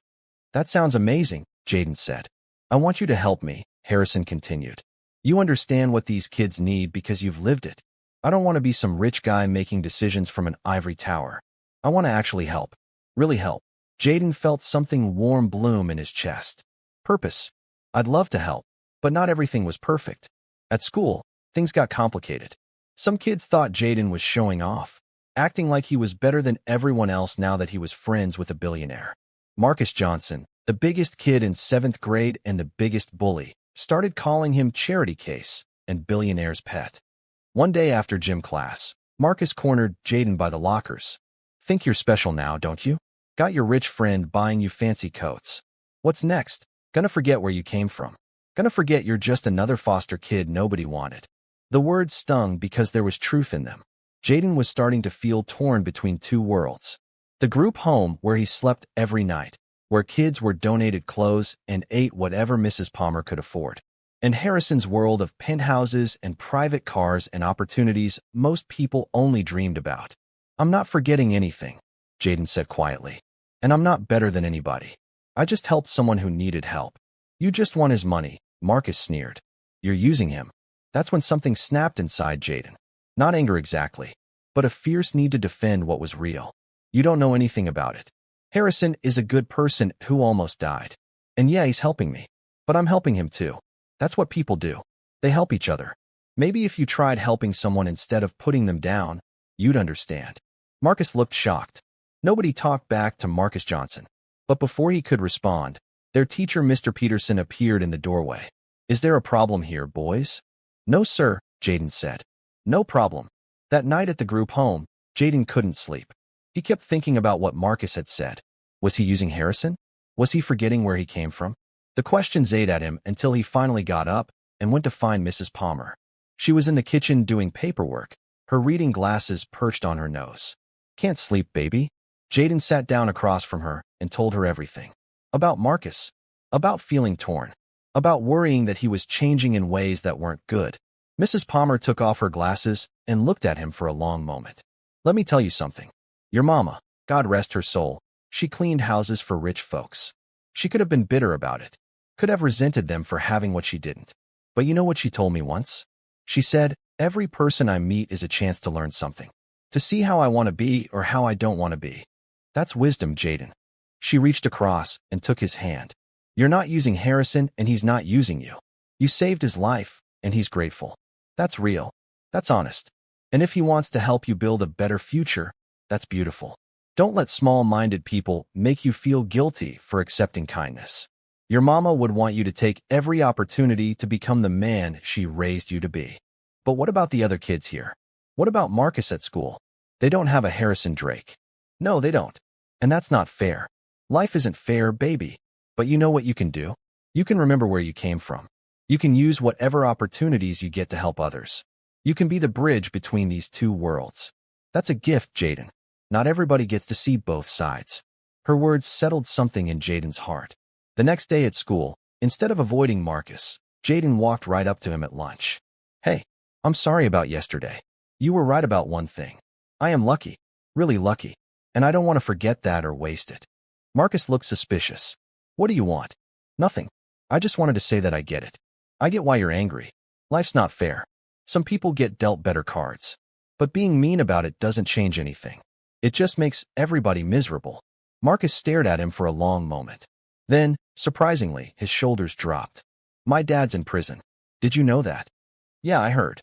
"That sounds amazing," Jayden said. "I want you to help me," Harrison continued. "You understand what these kids need because you've lived it. I don't want to be some rich guy making decisions from an ivory tower. I want to actually help. Really help." Jayden felt something warm bloom in his chest. Purpose. "I'd love to help, but not everything was perfect. At school, things got complicated. Some kids thought Jayden was showing off, acting like he was better than everyone else now that he was friends with a billionaire. Marcus Johnson, the biggest kid in 7th grade and the biggest bully, started calling him Charity Case and Billionaire's pet. One day after gym class, Marcus cornered Jayden by the lockers. "Think you're special now, don't you? Got your rich friend buying you fancy coats. What's next? Gonna forget where you came from." Gonna forget you're just another foster kid nobody wanted. The words stung because there was truth in them. Jayden was starting to feel torn between two worlds. The group home where he slept every night, where kids were donated clothes and ate whatever Mrs. Palmer could afford. And Harrison's world of penthouses and private cars and opportunities most people only dreamed about. I'm not forgetting anything, Jayden said quietly. And I'm not better than anybody. I just helped someone who needed help. You just want his money, Marcus sneered. You're using him. That's when something snapped inside Jayden. Not anger exactly, but a fierce need to defend what was real. You don't know anything about it. Harrison is a good person who almost died. And yeah, he's helping me. But I'm helping him too. That's what people do. They help each other. Maybe if you tried helping someone instead of putting them down, you'd understand. Marcus looked shocked. Nobody talked back to Marcus Johnson. But before he could respond, their teacher, Mr. Peterson, appeared in the doorway. Is there a problem here, boys? No, sir, Jayden said. No problem. That night at the group home, Jayden couldn't sleep. He kept thinking about what Marcus had said. Was he using Harrison? Was he forgetting where he came from? The questions ate at him until he finally got up and went to find Mrs. Palmer. She was in the kitchen doing paperwork, her reading glasses perched on her nose. Can't sleep, baby? Jayden sat down across from her and told her everything. About Marcus. About feeling torn. About worrying that he was changing in ways that weren't good. Mrs. Palmer took off her glasses and looked at him for a long moment. Let me tell you something. Your mama, God rest her soul, she cleaned houses for rich folks. She could have been bitter about it. Could have resented them for having what she didn't. But you know what she told me once? She said, every person I meet is a chance to learn something. To see how I want to be or how I don't want to be. That's wisdom, Jayden. She reached across and took his hand. You're not using Harrison and he's not using you. You saved his life and he's grateful. That's real. That's honest. And if he wants to help you build a better future, that's beautiful. Don't let small-minded people make you feel guilty for accepting kindness. Your mama would want you to take every opportunity to become the man she raised you to be. But what about the other kids here? What about Marcus at school? They don't have a Harrison Drake. No, they don't. And that's not fair. Life isn't fair, baby. But you know what you can do? You can remember where you came from. You can use whatever opportunities you get to help others. You can be the bridge between these two worlds. That's a gift, Jayden. Not everybody gets to see both sides. Her words settled something in Jayden's heart. The next day at school, instead of avoiding Marcus, Jayden walked right up to him at lunch. Hey, I'm sorry about yesterday. You were right about one thing. I am lucky, really lucky, and I don't want to forget that or waste it. Marcus looked suspicious. What do you want? Nothing. I just wanted to say that I get it. I get why you're angry. Life's not fair. Some people get dealt better cards. But being mean about it doesn't change anything. It just makes everybody miserable. Marcus stared at him for a long moment. Then, surprisingly, his shoulders dropped. My dad's in prison. Did you know that? Yeah, I heard.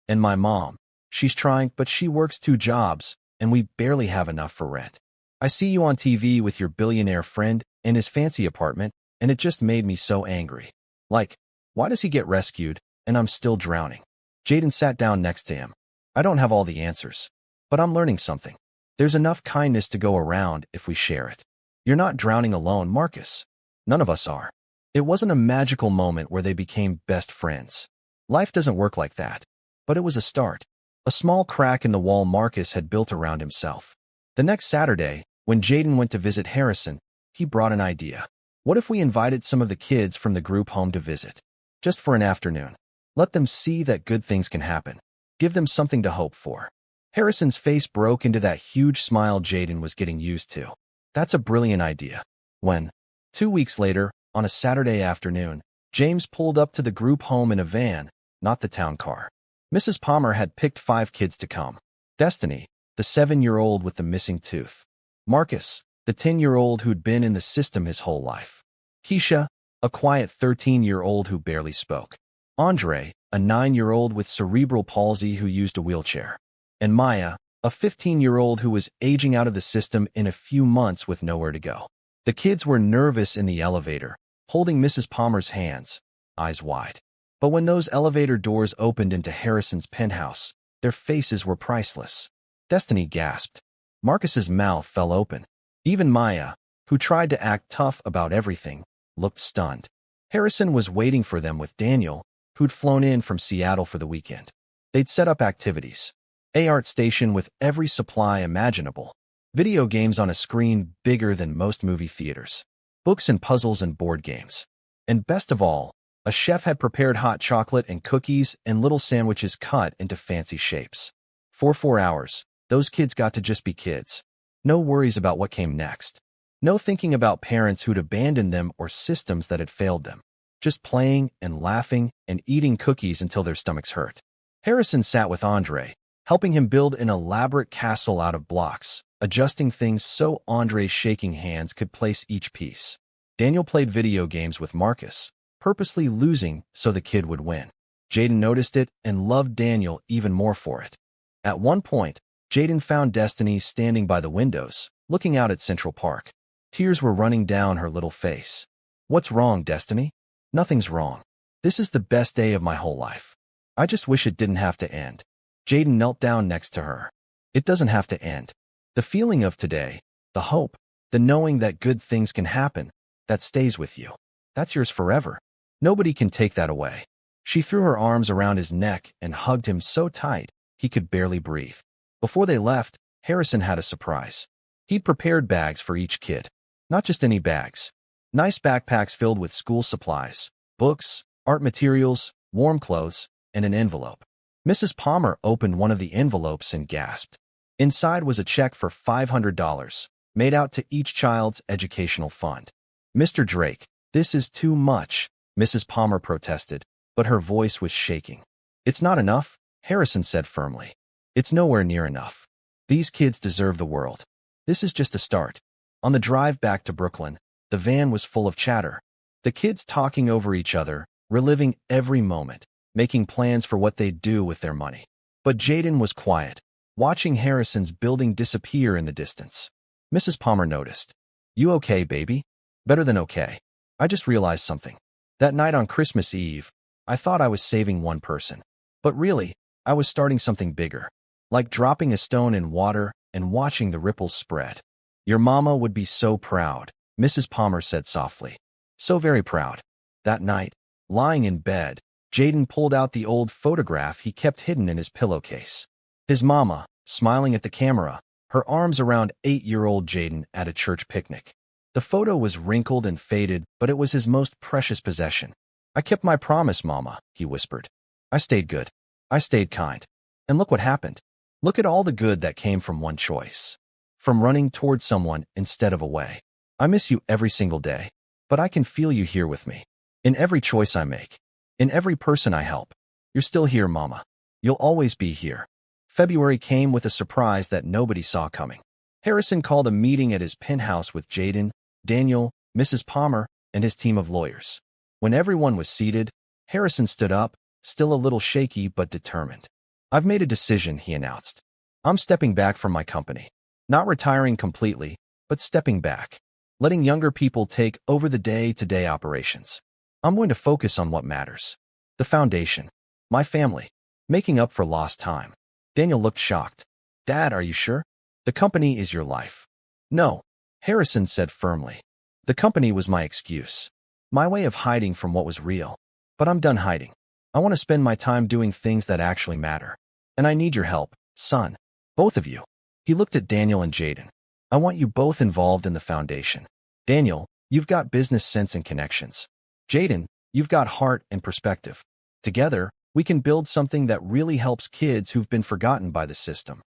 And my mom. She's trying, but she works 2 jobs, and we barely have enough for rent. I see you on TV with your billionaire friend in his fancy apartment, and it just made me so angry. Like, why does he get rescued, and I'm still drowning? Jayden sat down next to him. I don't have all the answers, but I'm learning something. There's enough kindness to go around if we share it. You're not drowning alone, Marcus. None of us are. It wasn't a magical moment where they became best friends. Life doesn't work like that. But it was a start. A small crack in the wall Marcus had built around himself. The next Saturday, when Jayden went to visit Harrison, he brought an idea. What if we invited some of the kids from the group home to visit? Just for an afternoon. Let them see that good things can happen. Give them something to hope for. Harrison's face broke into that huge smile Jayden was getting used to. That's a brilliant idea. When, 2 weeks later, on a Saturday afternoon, James pulled up to the group home in a van, not the town car. Mrs. Palmer had picked 5 kids to come. Destiny, the 7-year-old with the missing tooth. Marcus, the 10-year-old who'd been in the system his whole life. Keisha, a quiet 13-year-old who barely spoke. Andre, a 9-year-old with cerebral palsy who used a wheelchair. And Maya, a 15-year-old who was aging out of the system in a few months with nowhere to go. The kids were nervous in the elevator, holding Mrs. Palmer's hands, eyes wide. But when those elevator doors opened into Harrison's penthouse, their faces were priceless. Destiny gasped. Marcus's mouth fell open. Even Maya, who tried to act tough about everything, looked stunned. Harrison was waiting for them with Daniel, who'd flown in from Seattle for the weekend. They'd set up activities. A art station with every supply imaginable. Video games on a screen bigger than most movie theaters. Books and puzzles and board games. And best of all, a chef had prepared hot chocolate and cookies and little sandwiches cut into fancy shapes. For 4 hours, those kids got to just be kids. No worries about what came next. No thinking about parents who'd abandoned them or systems that had failed them. Just playing and laughing and eating cookies until their stomachs hurt. Harrison sat with Andre, helping him build an elaborate castle out of blocks, adjusting things so Andre's shaking hands could place each piece. Daniel played video games with Marcus, purposely losing so the kid would win. Jayden noticed it and loved Daniel even more for it. At one point, Jayden found Destiny standing by the windows, looking out at Central Park. Tears were running down her little face. "What's wrong, Destiny?" "Nothing's wrong. This is the best day of my whole life. I just wish it didn't have to end." Jayden knelt down next to her. "It doesn't have to end. The feeling of today, the hope, the knowing that good things can happen, that stays with you. That's yours forever. Nobody can take that away." She threw her arms around his neck and hugged him so tight he could barely breathe. Before they left, Harrison had a surprise. He'd prepared bags for each kid. Not just any bags. Nice backpacks filled with school supplies, books, art materials, warm clothes, and an envelope. Mrs. Palmer opened one of the envelopes and gasped. Inside was a check for $500, made out to each child's educational fund. "Mr. Drake, this is too much," Mrs. Palmer protested, but her voice was shaking. "It's not enough," Harrison said firmly. "It's nowhere near enough. These kids deserve the world. This is just a start." On the drive back to Brooklyn, the van was full of chatter. The kids talking over each other, reliving every moment, making plans for what they'd do with their money. But Jayden was quiet, watching Harrison's building disappear in the distance. Mrs. Palmer noticed. "You okay, baby?" "Better than okay. I just realized something. That night on Christmas Eve, I thought I was saving one person. But really, I was starting something bigger. Like dropping a stone in water and watching the ripples spread." "Your mama would be so proud," Mrs. Palmer said softly. "So very proud." That night, lying in bed, Jayden pulled out the old photograph he kept hidden in his pillowcase. His mama, smiling at the camera, her arms around 8-year-old Jayden at a church picnic. The photo was wrinkled and faded, but it was his most precious possession. "I kept my promise, Mama," he whispered. "I stayed good. I stayed kind. And look what happened. Look at all the good that came from one choice. From running towards someone instead of away. I miss you every single day, but I can feel you here with me. In every choice I make. In every person I help. You're still here, Mama. You'll always be here." February came with a surprise that nobody saw coming. Harrison called a meeting at his penthouse with Jayden, Daniel, Mrs. Palmer, and his team of lawyers. When everyone was seated, Harrison stood up, still a little shaky but determined. "I've made a decision," he announced. "I'm stepping back from my company. Not retiring completely, but stepping back. Letting younger people take over the day-to-day operations. I'm going to focus on what matters. The foundation. My family. Making up for lost time." Daniel looked shocked. "Dad, are you sure? The company is your life." "No," Harrison said firmly. "The company was my excuse. My way of hiding from what was real. But I'm done hiding. I want to spend my time doing things that actually matter. And I need your help, son. Both of you." He looked at Daniel and Jayden. "I want you both involved in the foundation. Daniel, you've got business sense and connections. Jayden, you've got heart and perspective. Together, we can build something that really helps kids who've been forgotten by the system."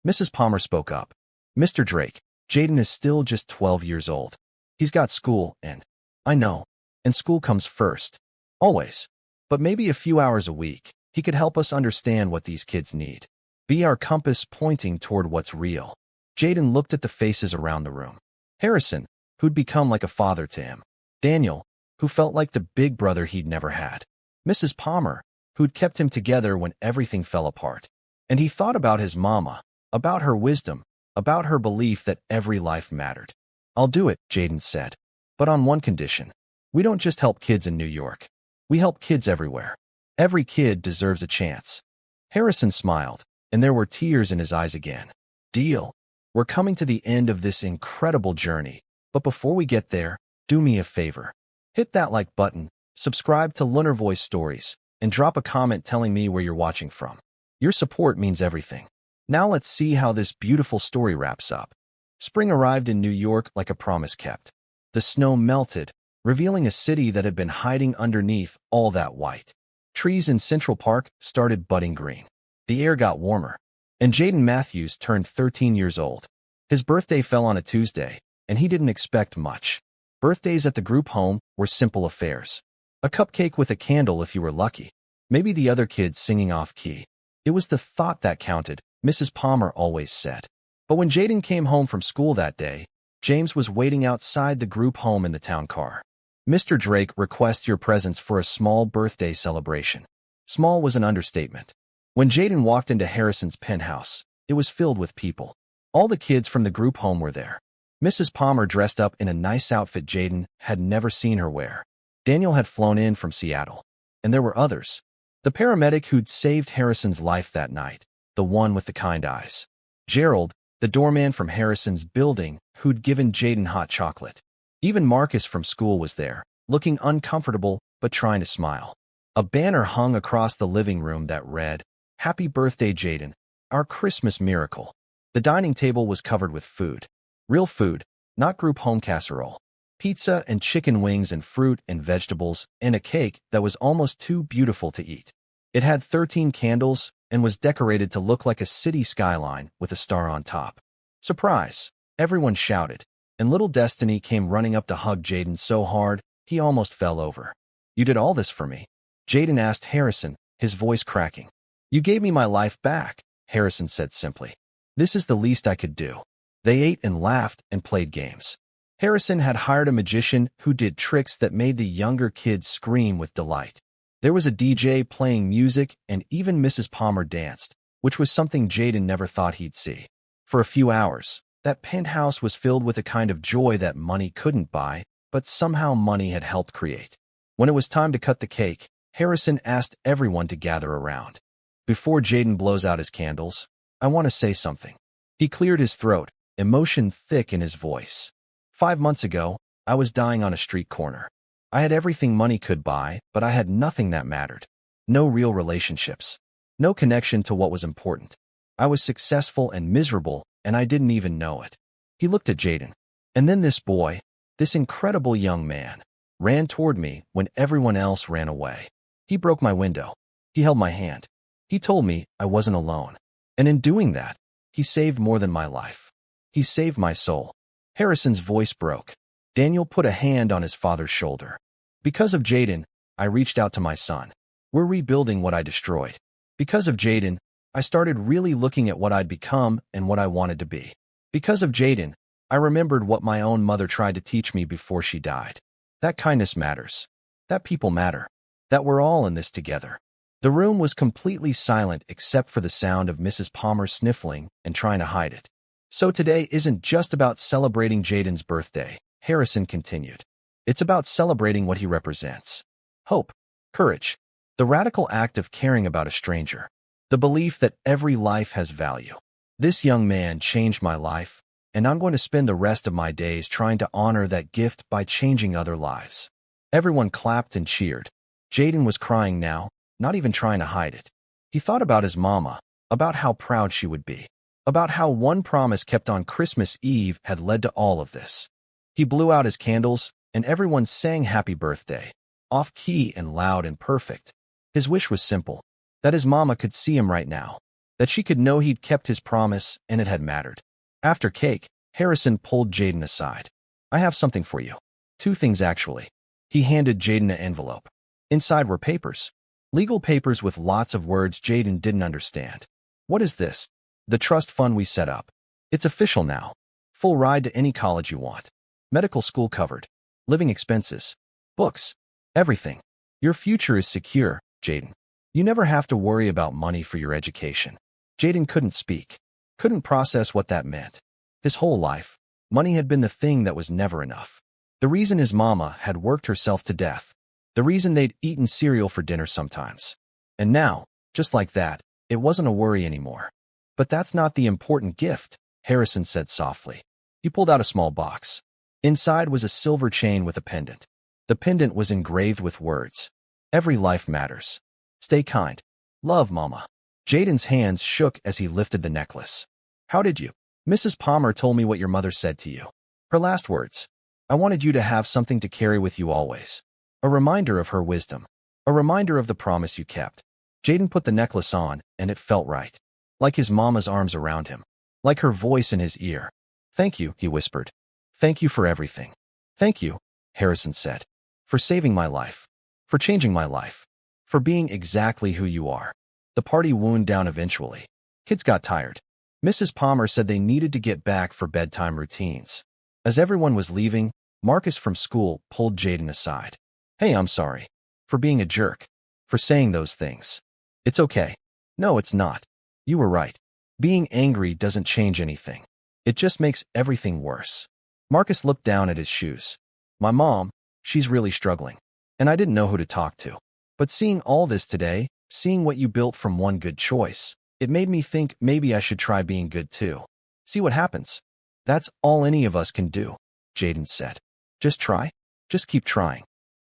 Mrs. Palmer spoke up. "Mr. Drake, Jayden is still just 12 years old. He's got school and—" "I know. And school comes first. Always. But maybe a few hours a week, he could help us understand what these kids need. Be our compass pointing toward what's real." Jayden looked at the faces around the room. Harrison, who'd become like a father to him. Daniel, who felt like the big brother he'd never had. Mrs. Palmer, who'd kept him together when everything fell apart. And he thought about his mama, about her wisdom, about her belief that every life mattered. "I'll do it," Jayden said. "But on one condition. We don't just help kids in New York. We help kids everywhere. Every kid deserves a chance." Harrison smiled, and there were tears in his eyes again. "Deal. We're coming to the end of this incredible journey, but before we get there, do me a favor. Hit that like button, subscribe to Lunarvoice Stories, and drop a comment telling me where you're watching from. Your support means everything. Now let's see how this beautiful story wraps up. Spring arrived in New York like a promise kept. The snow melted, revealing a city that had been hiding underneath all that white. Trees in Central Park started budding green. The air got warmer, and Jayden Matthews turned 13 years old. His birthday fell on a Tuesday, and he didn't expect much. Birthdays at the group home were simple affairs. A cupcake with a candle if you were lucky. Maybe the other kids singing off-key. It was the thought that counted, Mrs. Palmer always said. But when Jayden came home from school that day, James was waiting outside the group home in the town car. Mr. Drake requests your presence for a small birthday celebration. Small was an understatement. When Jayden walked into Harrison's penthouse, it was filled with people. All the kids from the group home were there. Mrs. Palmer dressed up in a nice outfit Jayden had never seen her wear. Daniel had flown in from Seattle. And there were others. The paramedic who'd saved Harrison's life that night, the one with the kind eyes. Gerald, the doorman from Harrison's building who'd given Jayden hot chocolate. Even Marcus from school was there, looking uncomfortable but trying to smile. A banner hung across the living room that read, "Happy birthday, Jayden, our Christmas miracle." The dining table was covered with food. Real food, not group home casserole. Pizza and chicken wings and fruit and vegetables and a cake that was almost too beautiful to eat. It had 13 candles and was decorated to look like a city skyline with a star on top. Surprise! Everyone shouted, and little Destiny came running up to hug Jayden so hard he almost fell over. "You did all this for me?" Jayden asked Harrison, his voice cracking. "You gave me my life back," Harrison said simply. "This is the least I could do." They ate and laughed and played games. Harrison had hired a magician who did tricks that made the younger kids scream with delight. There was a DJ playing music and even Mrs. Palmer danced, which was something Jayden never thought he'd see. For a few hours, that penthouse was filled with a kind of joy that money couldn't buy, but somehow money had helped create. When it was time to cut the cake, Harrison asked everyone to gather around. "Before Jayden blows out his candles, I want to say something." He cleared his throat, emotion thick in his voice. 5 months ago, I was dying on a street corner. I had everything money could buy, but I had nothing that mattered. No real relationships. No connection to what was important. I was successful and miserable, and I didn't even know it. He looked at Jayden. And then this boy, this incredible young man, ran toward me when everyone else ran away. He broke my window. He held my hand. He told me I wasn't alone. And in doing that, he saved more than my life. He saved my soul. Harrison's voice broke. Daniel put a hand on his father's shoulder. "Because of Jayden, I reached out to my son. We're rebuilding what I destroyed. Because of Jayden, I started really looking at what I'd become and what I wanted to be. Because of Jayden, I remembered what my own mother tried to teach me before she died. That kindness matters. That people matter. That we're all in this together." The room was completely silent except for the sound of Mrs. Palmer sniffling and trying to hide it. "So today isn't just about celebrating Jayden's birthday," Harrison continued. "It's about celebrating what he represents. Hope, courage, the radical act of caring about a stranger, the belief that every life has value. This young man changed my life, and I'm going to spend the rest of my days trying to honor that gift by changing other lives." Everyone clapped and cheered. Jayden was crying now, not even trying to hide it. He thought about his mama, about how proud she would be, about how one promise kept on Christmas Eve had led to all of this. He blew out his candles, and everyone sang happy birthday, off-key and loud and perfect. His wish was simple, that his mama could see him right now, that she could know he'd kept his promise and it had mattered. After cake, Harrison pulled Jayden aside. "I have something for you. 2 things, actually." He handed Jayden an envelope. Inside were papers. Legal papers with lots of words Jayden didn't understand. "What is this?" "The trust fund we set up. It's official now. Full ride to any college you want. Medical school covered. Living expenses. Books. Everything. Your future is secure, Jayden. You never have to worry about money for your education." Jayden couldn't speak. Couldn't process what that meant. His whole life, money had been the thing that was never enough. The reason his mama had worked herself to death. The reason they'd eaten cereal for dinner sometimes. And now, just like that, it wasn't a worry anymore. "But that's not the important gift," Harrison said softly. He pulled out a small box. Inside was a silver chain with a pendant. The pendant was engraved with words. Every life matters. Stay kind. Love, Mama. Jayden's hands shook as he lifted the necklace. How did you? Mrs. Palmer told me what your mother said to you. Her last words. I wanted you to have something to carry with you always. A reminder of her wisdom. A reminder of the promise you kept. Jayden put the necklace on, and it felt right. Like his mama's arms around him. Like her voice in his ear. Thank you, he whispered. Thank you for everything. Thank you, Harrison said. For saving my life. For changing my life. For being exactly who you are. The party wound down eventually. Kids got tired. Mrs. Palmer said they needed to get back for bedtime routines. As everyone was leaving, Marcus from school pulled Jayden aside. Hey, I'm sorry. For being a jerk. For saying those things. It's okay. No, it's not. You were right. Being angry doesn't change anything. It just makes everything worse. Marcus looked down at his shoes. My mom, she's really struggling. And I didn't know who to talk to. But seeing all this today, seeing what you built from one good choice, it made me think maybe I should try being good too. See what happens. That's all any of us can do, Jayden said. Just try. Just keep trying.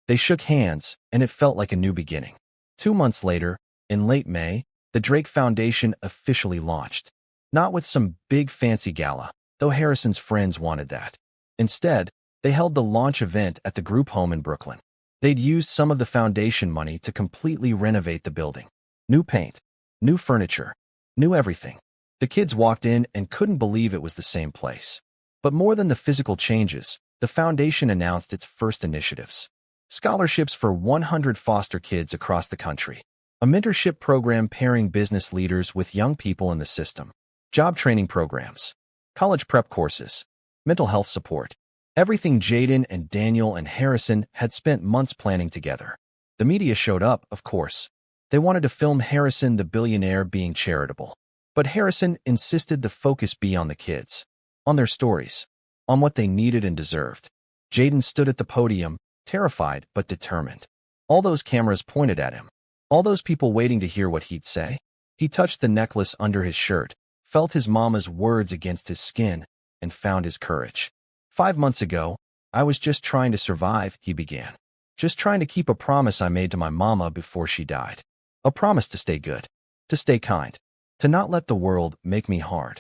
They shook hands, and it felt like a new beginning. 2 months later, in late May, the Drake Foundation officially launched. Not with some big fancy gala, though Harrison's friends wanted that. Instead, they held the launch event at the group home in Brooklyn. They'd used some of the foundation money to completely renovate the building. New paint, new furniture, new everything. The kids walked in and couldn't believe it was the same place. But more than the physical changes, the foundation announced its first initiatives. Scholarships for 100 foster kids across the country. A mentorship program pairing business leaders with young people in the system. Job training programs. College prep courses. Mental health support. Everything Jayden and Daniel and Harrison had spent months planning together. The media showed up, of course. They wanted to film Harrison the billionaire being charitable. But Harrison insisted the focus be on the kids. On their stories. On what they needed and deserved. Jayden stood at the podium, terrified but determined. All those cameras pointed at him. All those people waiting to hear what he'd say. He touched the necklace under his shirt, felt his mama's words against his skin, and found his courage. 5 months ago, I was just trying to survive, he began. Just trying to keep a promise I made to my mama before she died. A promise to stay good. To stay kind. To not let the world make me hard.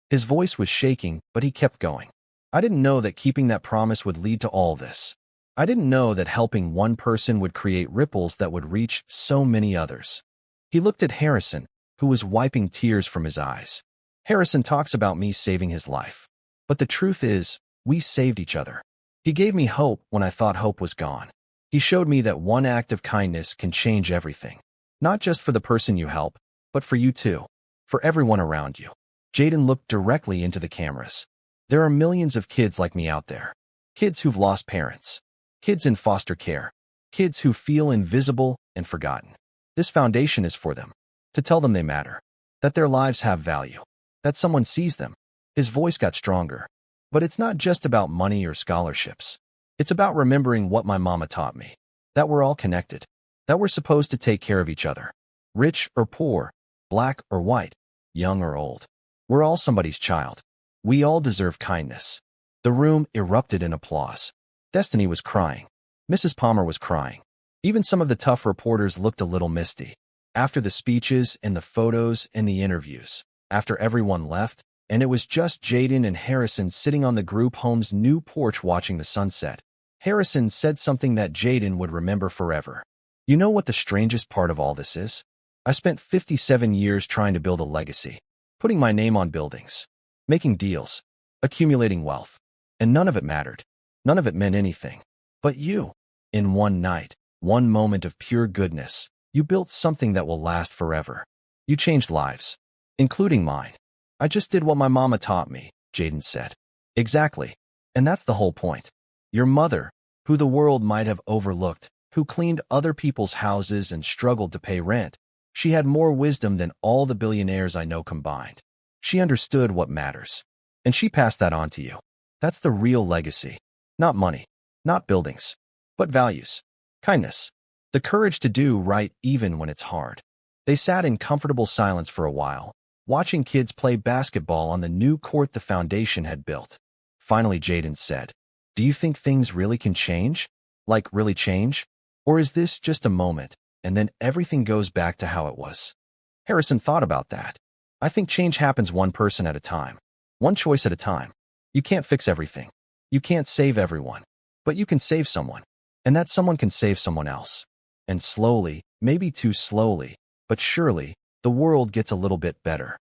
His voice was shaking, but he kept going. I didn't know that keeping that promise would lead to all this. I didn't know that helping one person would create ripples that would reach so many others. He looked at Harrison, who was wiping tears from his eyes. Harrison talks about me saving his life. But the truth is, we saved each other. He gave me hope when I thought hope was gone. He showed me that one act of kindness can change everything. Not just for the person you help, but for you too. For everyone around you. Jayden looked directly into the cameras. There are millions of kids like me out there. Kids who've lost parents. Kids in foster care. Kids who feel invisible and forgotten. This foundation is for them. To tell them they matter. That their lives have value. That someone sees them. His voice got stronger. But it's not just about money or scholarships. It's about remembering what my mama taught me. That we're all connected. That we're supposed to take care of each other. Rich or poor. Black or white. Young or old. We're all somebody's child. We all deserve kindness. The room erupted in applause. Destiny was crying. Mrs. Palmer was crying. Even some of the tough reporters looked a little misty. After the speeches and the photos and the interviews. After everyone left, and it was just Jayden and Harrison sitting on the group home's new porch watching the sunset. Harrison said something that Jayden would remember forever. You know what the strangest part of all this is? I spent 57 years trying to build a legacy. Putting my name on buildings. Making deals. Accumulating wealth. And none of it mattered. None of it meant anything. But you. In one night, one moment of pure goodness, you built something that will last forever. You changed lives. Including mine. I just did what my mama taught me, Jayden said. Exactly. And that's the whole point. Your mother, who the world might have overlooked, who cleaned other people's houses and struggled to pay rent, she had more wisdom than all the billionaires I know combined. She understood what matters. And she passed that on to you. That's the real legacy. Not money. Not buildings. But values. Kindness. The courage to do right even when it's hard. They sat in comfortable silence for a while, watching kids play basketball on the new court the foundation had built. Finally, Jayden said, "Do you think things really can change? Like, really change? Or is this just a moment, and then everything goes back to how it was? Harrison thought about that. I think change happens one person at a time. One choice at a time. You can't fix everything. You can't save everyone. But you can save someone. And that someone can save someone else. And slowly, maybe too slowly, but surely, the world gets a little bit better.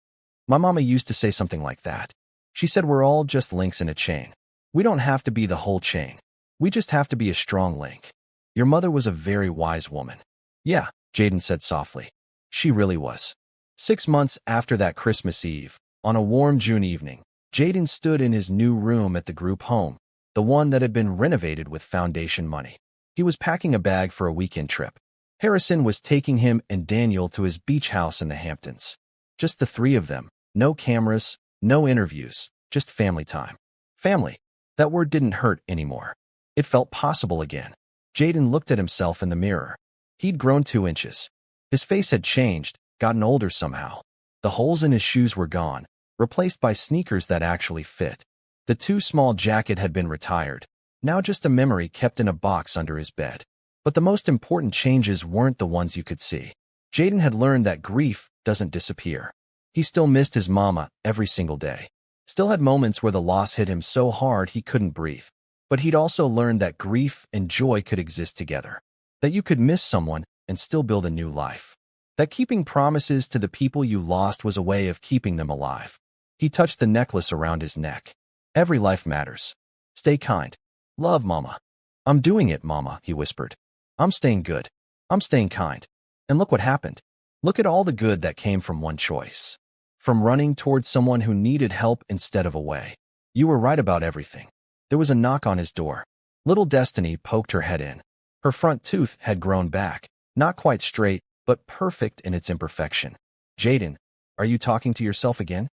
My mama used to say something like that. She said we're all just links in a chain. We don't have to be the whole chain. We just have to be a strong link. Your mother was a very wise woman. Yeah, Jayden said softly. She really was. 6 months after that Christmas Eve, on a warm June evening, Jayden stood in his new room at the group home, the one that had been renovated with foundation money. He was packing a bag for a weekend trip. Harrison was taking him and Daniel to his beach house in the Hamptons. Just the three of them, no cameras, no interviews, just family time. Family. That word didn't hurt anymore. It felt possible again. Jayden looked at himself in the mirror. He'd grown 2 inches. His face had changed, gotten older somehow. The holes in his shoes were gone, replaced by sneakers that actually fit. The too small jacket had been retired, now just a memory kept in a box under his bed. But the most important changes weren't the ones you could see. Jayden had learned that grief doesn't disappear. He still missed his mama every single day. Still had moments where the loss hit him so hard he couldn't breathe. But he'd also learned that grief and joy could exist together. That you could miss someone and still build a new life. That keeping promises to the people you lost was a way of keeping them alive. He touched the necklace around his neck. Every life matters. Stay kind. Love, Mama. I'm doing it, Mama, he whispered. I'm staying good. I'm staying kind. And look what happened. Look at all the good that came from one choice. From running towards someone who needed help instead of away. You were right about everything. There was a knock on his door. Little Destiny poked her head in. Her front tooth had grown back, not quite straight, but perfect in its imperfection. Jayden, are you talking to yourself again?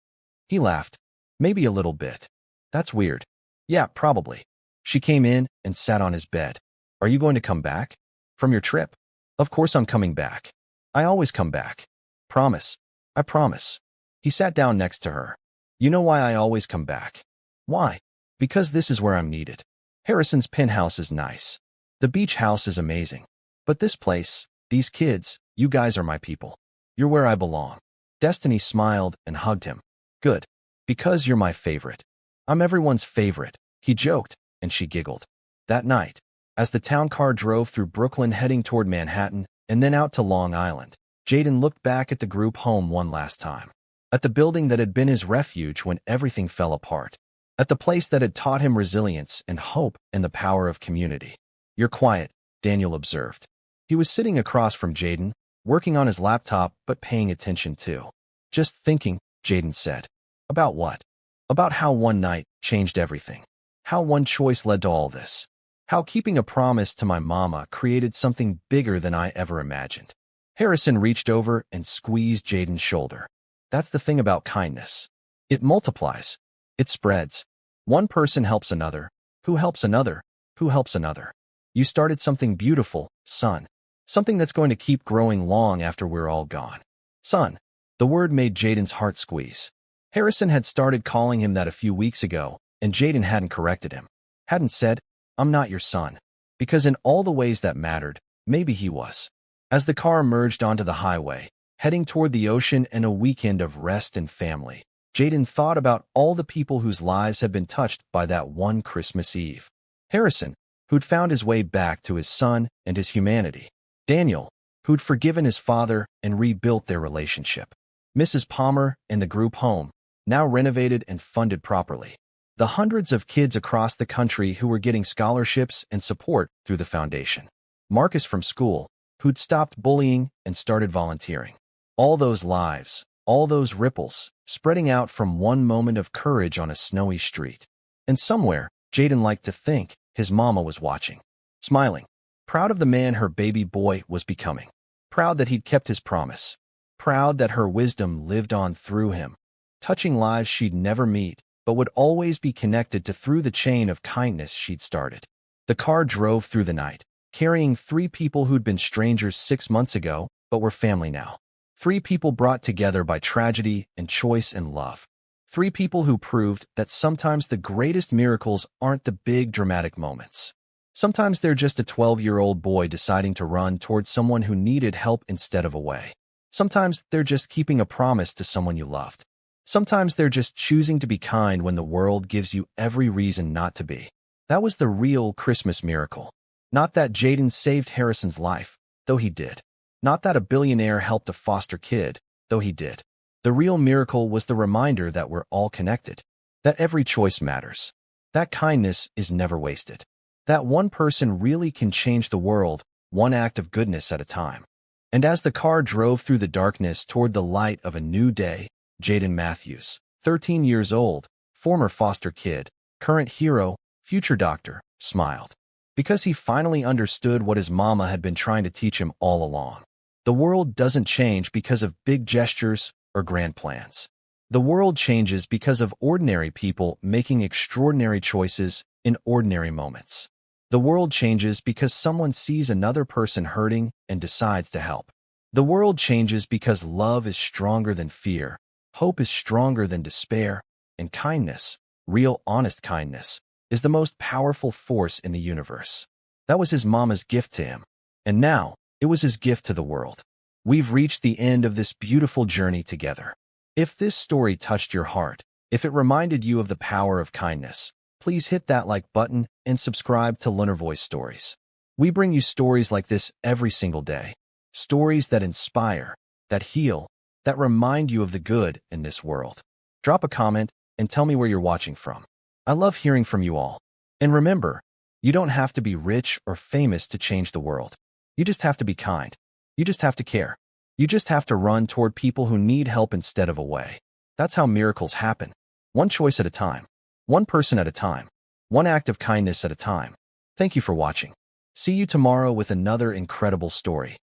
He laughed. Maybe a little bit. That's weird. Yeah, probably. She came in and sat on his bed. Are you going to come back? From your trip? Of course I'm coming back. I always come back. Promise. I promise. He sat down next to her. You know why I always come back? Why? Because this is where I'm needed. Harrison's penthouse is nice. The beach house is amazing. But this place, these kids, you guys are my people. You're where I belong. Destiny smiled and hugged him. Good. Because you're my favorite. I'm everyone's favorite, he joked, and she giggled. That night, as the town car drove through Brooklyn heading toward Manhattan and then out to Long Island, Jayden looked back at the group home one last time. At the building that had been his refuge when everything fell apart. At the place that had taught him resilience and hope and the power of community. You're quiet, Daniel observed. He was sitting across from Jayden, working on his laptop but paying attention too. Just thinking, Jayden said. About what? About how one night changed everything. How one choice led to all this. How keeping a promise to my mama created something bigger than I ever imagined. Harrison reached over and squeezed Jayden's shoulder. That's the thing about kindness. It multiplies. It spreads. One person helps another, who helps another, who helps another. You started something beautiful, son. Something that's going to keep growing long after we're all gone. Son. The word made Jayden's heart squeeze. Harrison had started calling him that a few weeks ago, and Jayden hadn't corrected him. Hadn't said, I'm not your son. Because in all the ways that mattered, maybe he was. As the car merged onto the highway, heading toward the ocean and a weekend of rest and family, Jayden thought about all the people whose lives had been touched by that one Christmas Eve. Harrison, who'd found his way back to his son and his humanity. Daniel, who'd forgiven his father and rebuilt their relationship. Mrs. Palmer and the group home, now renovated and funded properly. The hundreds of kids across the country who were getting scholarships and support through the foundation. Marcus from school, who'd stopped bullying and started volunteering. All those lives, all those ripples, spreading out from one moment of courage on a snowy street. And somewhere, Jayden liked to think, his mama was watching. Smiling. Proud of the man her baby boy was becoming. Proud that he'd kept his promise. Proud that her wisdom lived on through him. Touching lives she'd never meet, but would always be connected to through the chain of kindness she'd started. The car drove through the night, carrying 3 people who'd been strangers 6 months ago, but were family now. 3 people brought together by tragedy and choice and love. 3 people who proved that sometimes the greatest miracles aren't the big dramatic moments. Sometimes they're just a 12-year-old boy deciding to run towards someone who needed help instead of away. Sometimes they're just keeping a promise to someone you loved. Sometimes they're just choosing to be kind when the world gives you every reason not to be. That was the real Christmas miracle. Not that Jayden saved Harrison's life, though he did. Not that a billionaire helped a foster kid, though he did. The real miracle was the reminder that we're all connected, that every choice matters, that kindness is never wasted, that one person really can change the world, one act of goodness at a time. And as the car drove through the darkness toward the light of a new day, Jayden Matthews, 13 years old, former foster kid, current hero, future doctor, smiled. Because he finally understood what his mama had been trying to teach him all along. The world doesn't change because of big gestures or grand plans. The world changes because of ordinary people making extraordinary choices in ordinary moments. The world changes because someone sees another person hurting and decides to help. The world changes because love is stronger than fear, hope is stronger than despair, and kindness, real honest kindness, is the most powerful force in the universe. That was his mama's gift to him, and now it was his gift to the world. We've reached the end of this beautiful journey together. If this story touched your heart, if it reminded you of the power of kindness, please hit that like button and subscribe to Lunarvoice Stories. We bring you stories like this every single day. Stories that inspire, that heal, that remind you of the good in this world. Drop a comment and tell me where you're watching from. I love hearing from you all. And remember, you don't have to be rich or famous to change the world. You just have to be kind. You just have to care. You just have to run toward people who need help instead of away. That's how miracles happen. One choice at a time. One person at a time. One act of kindness at a time. Thank you for watching. See you tomorrow with another incredible story.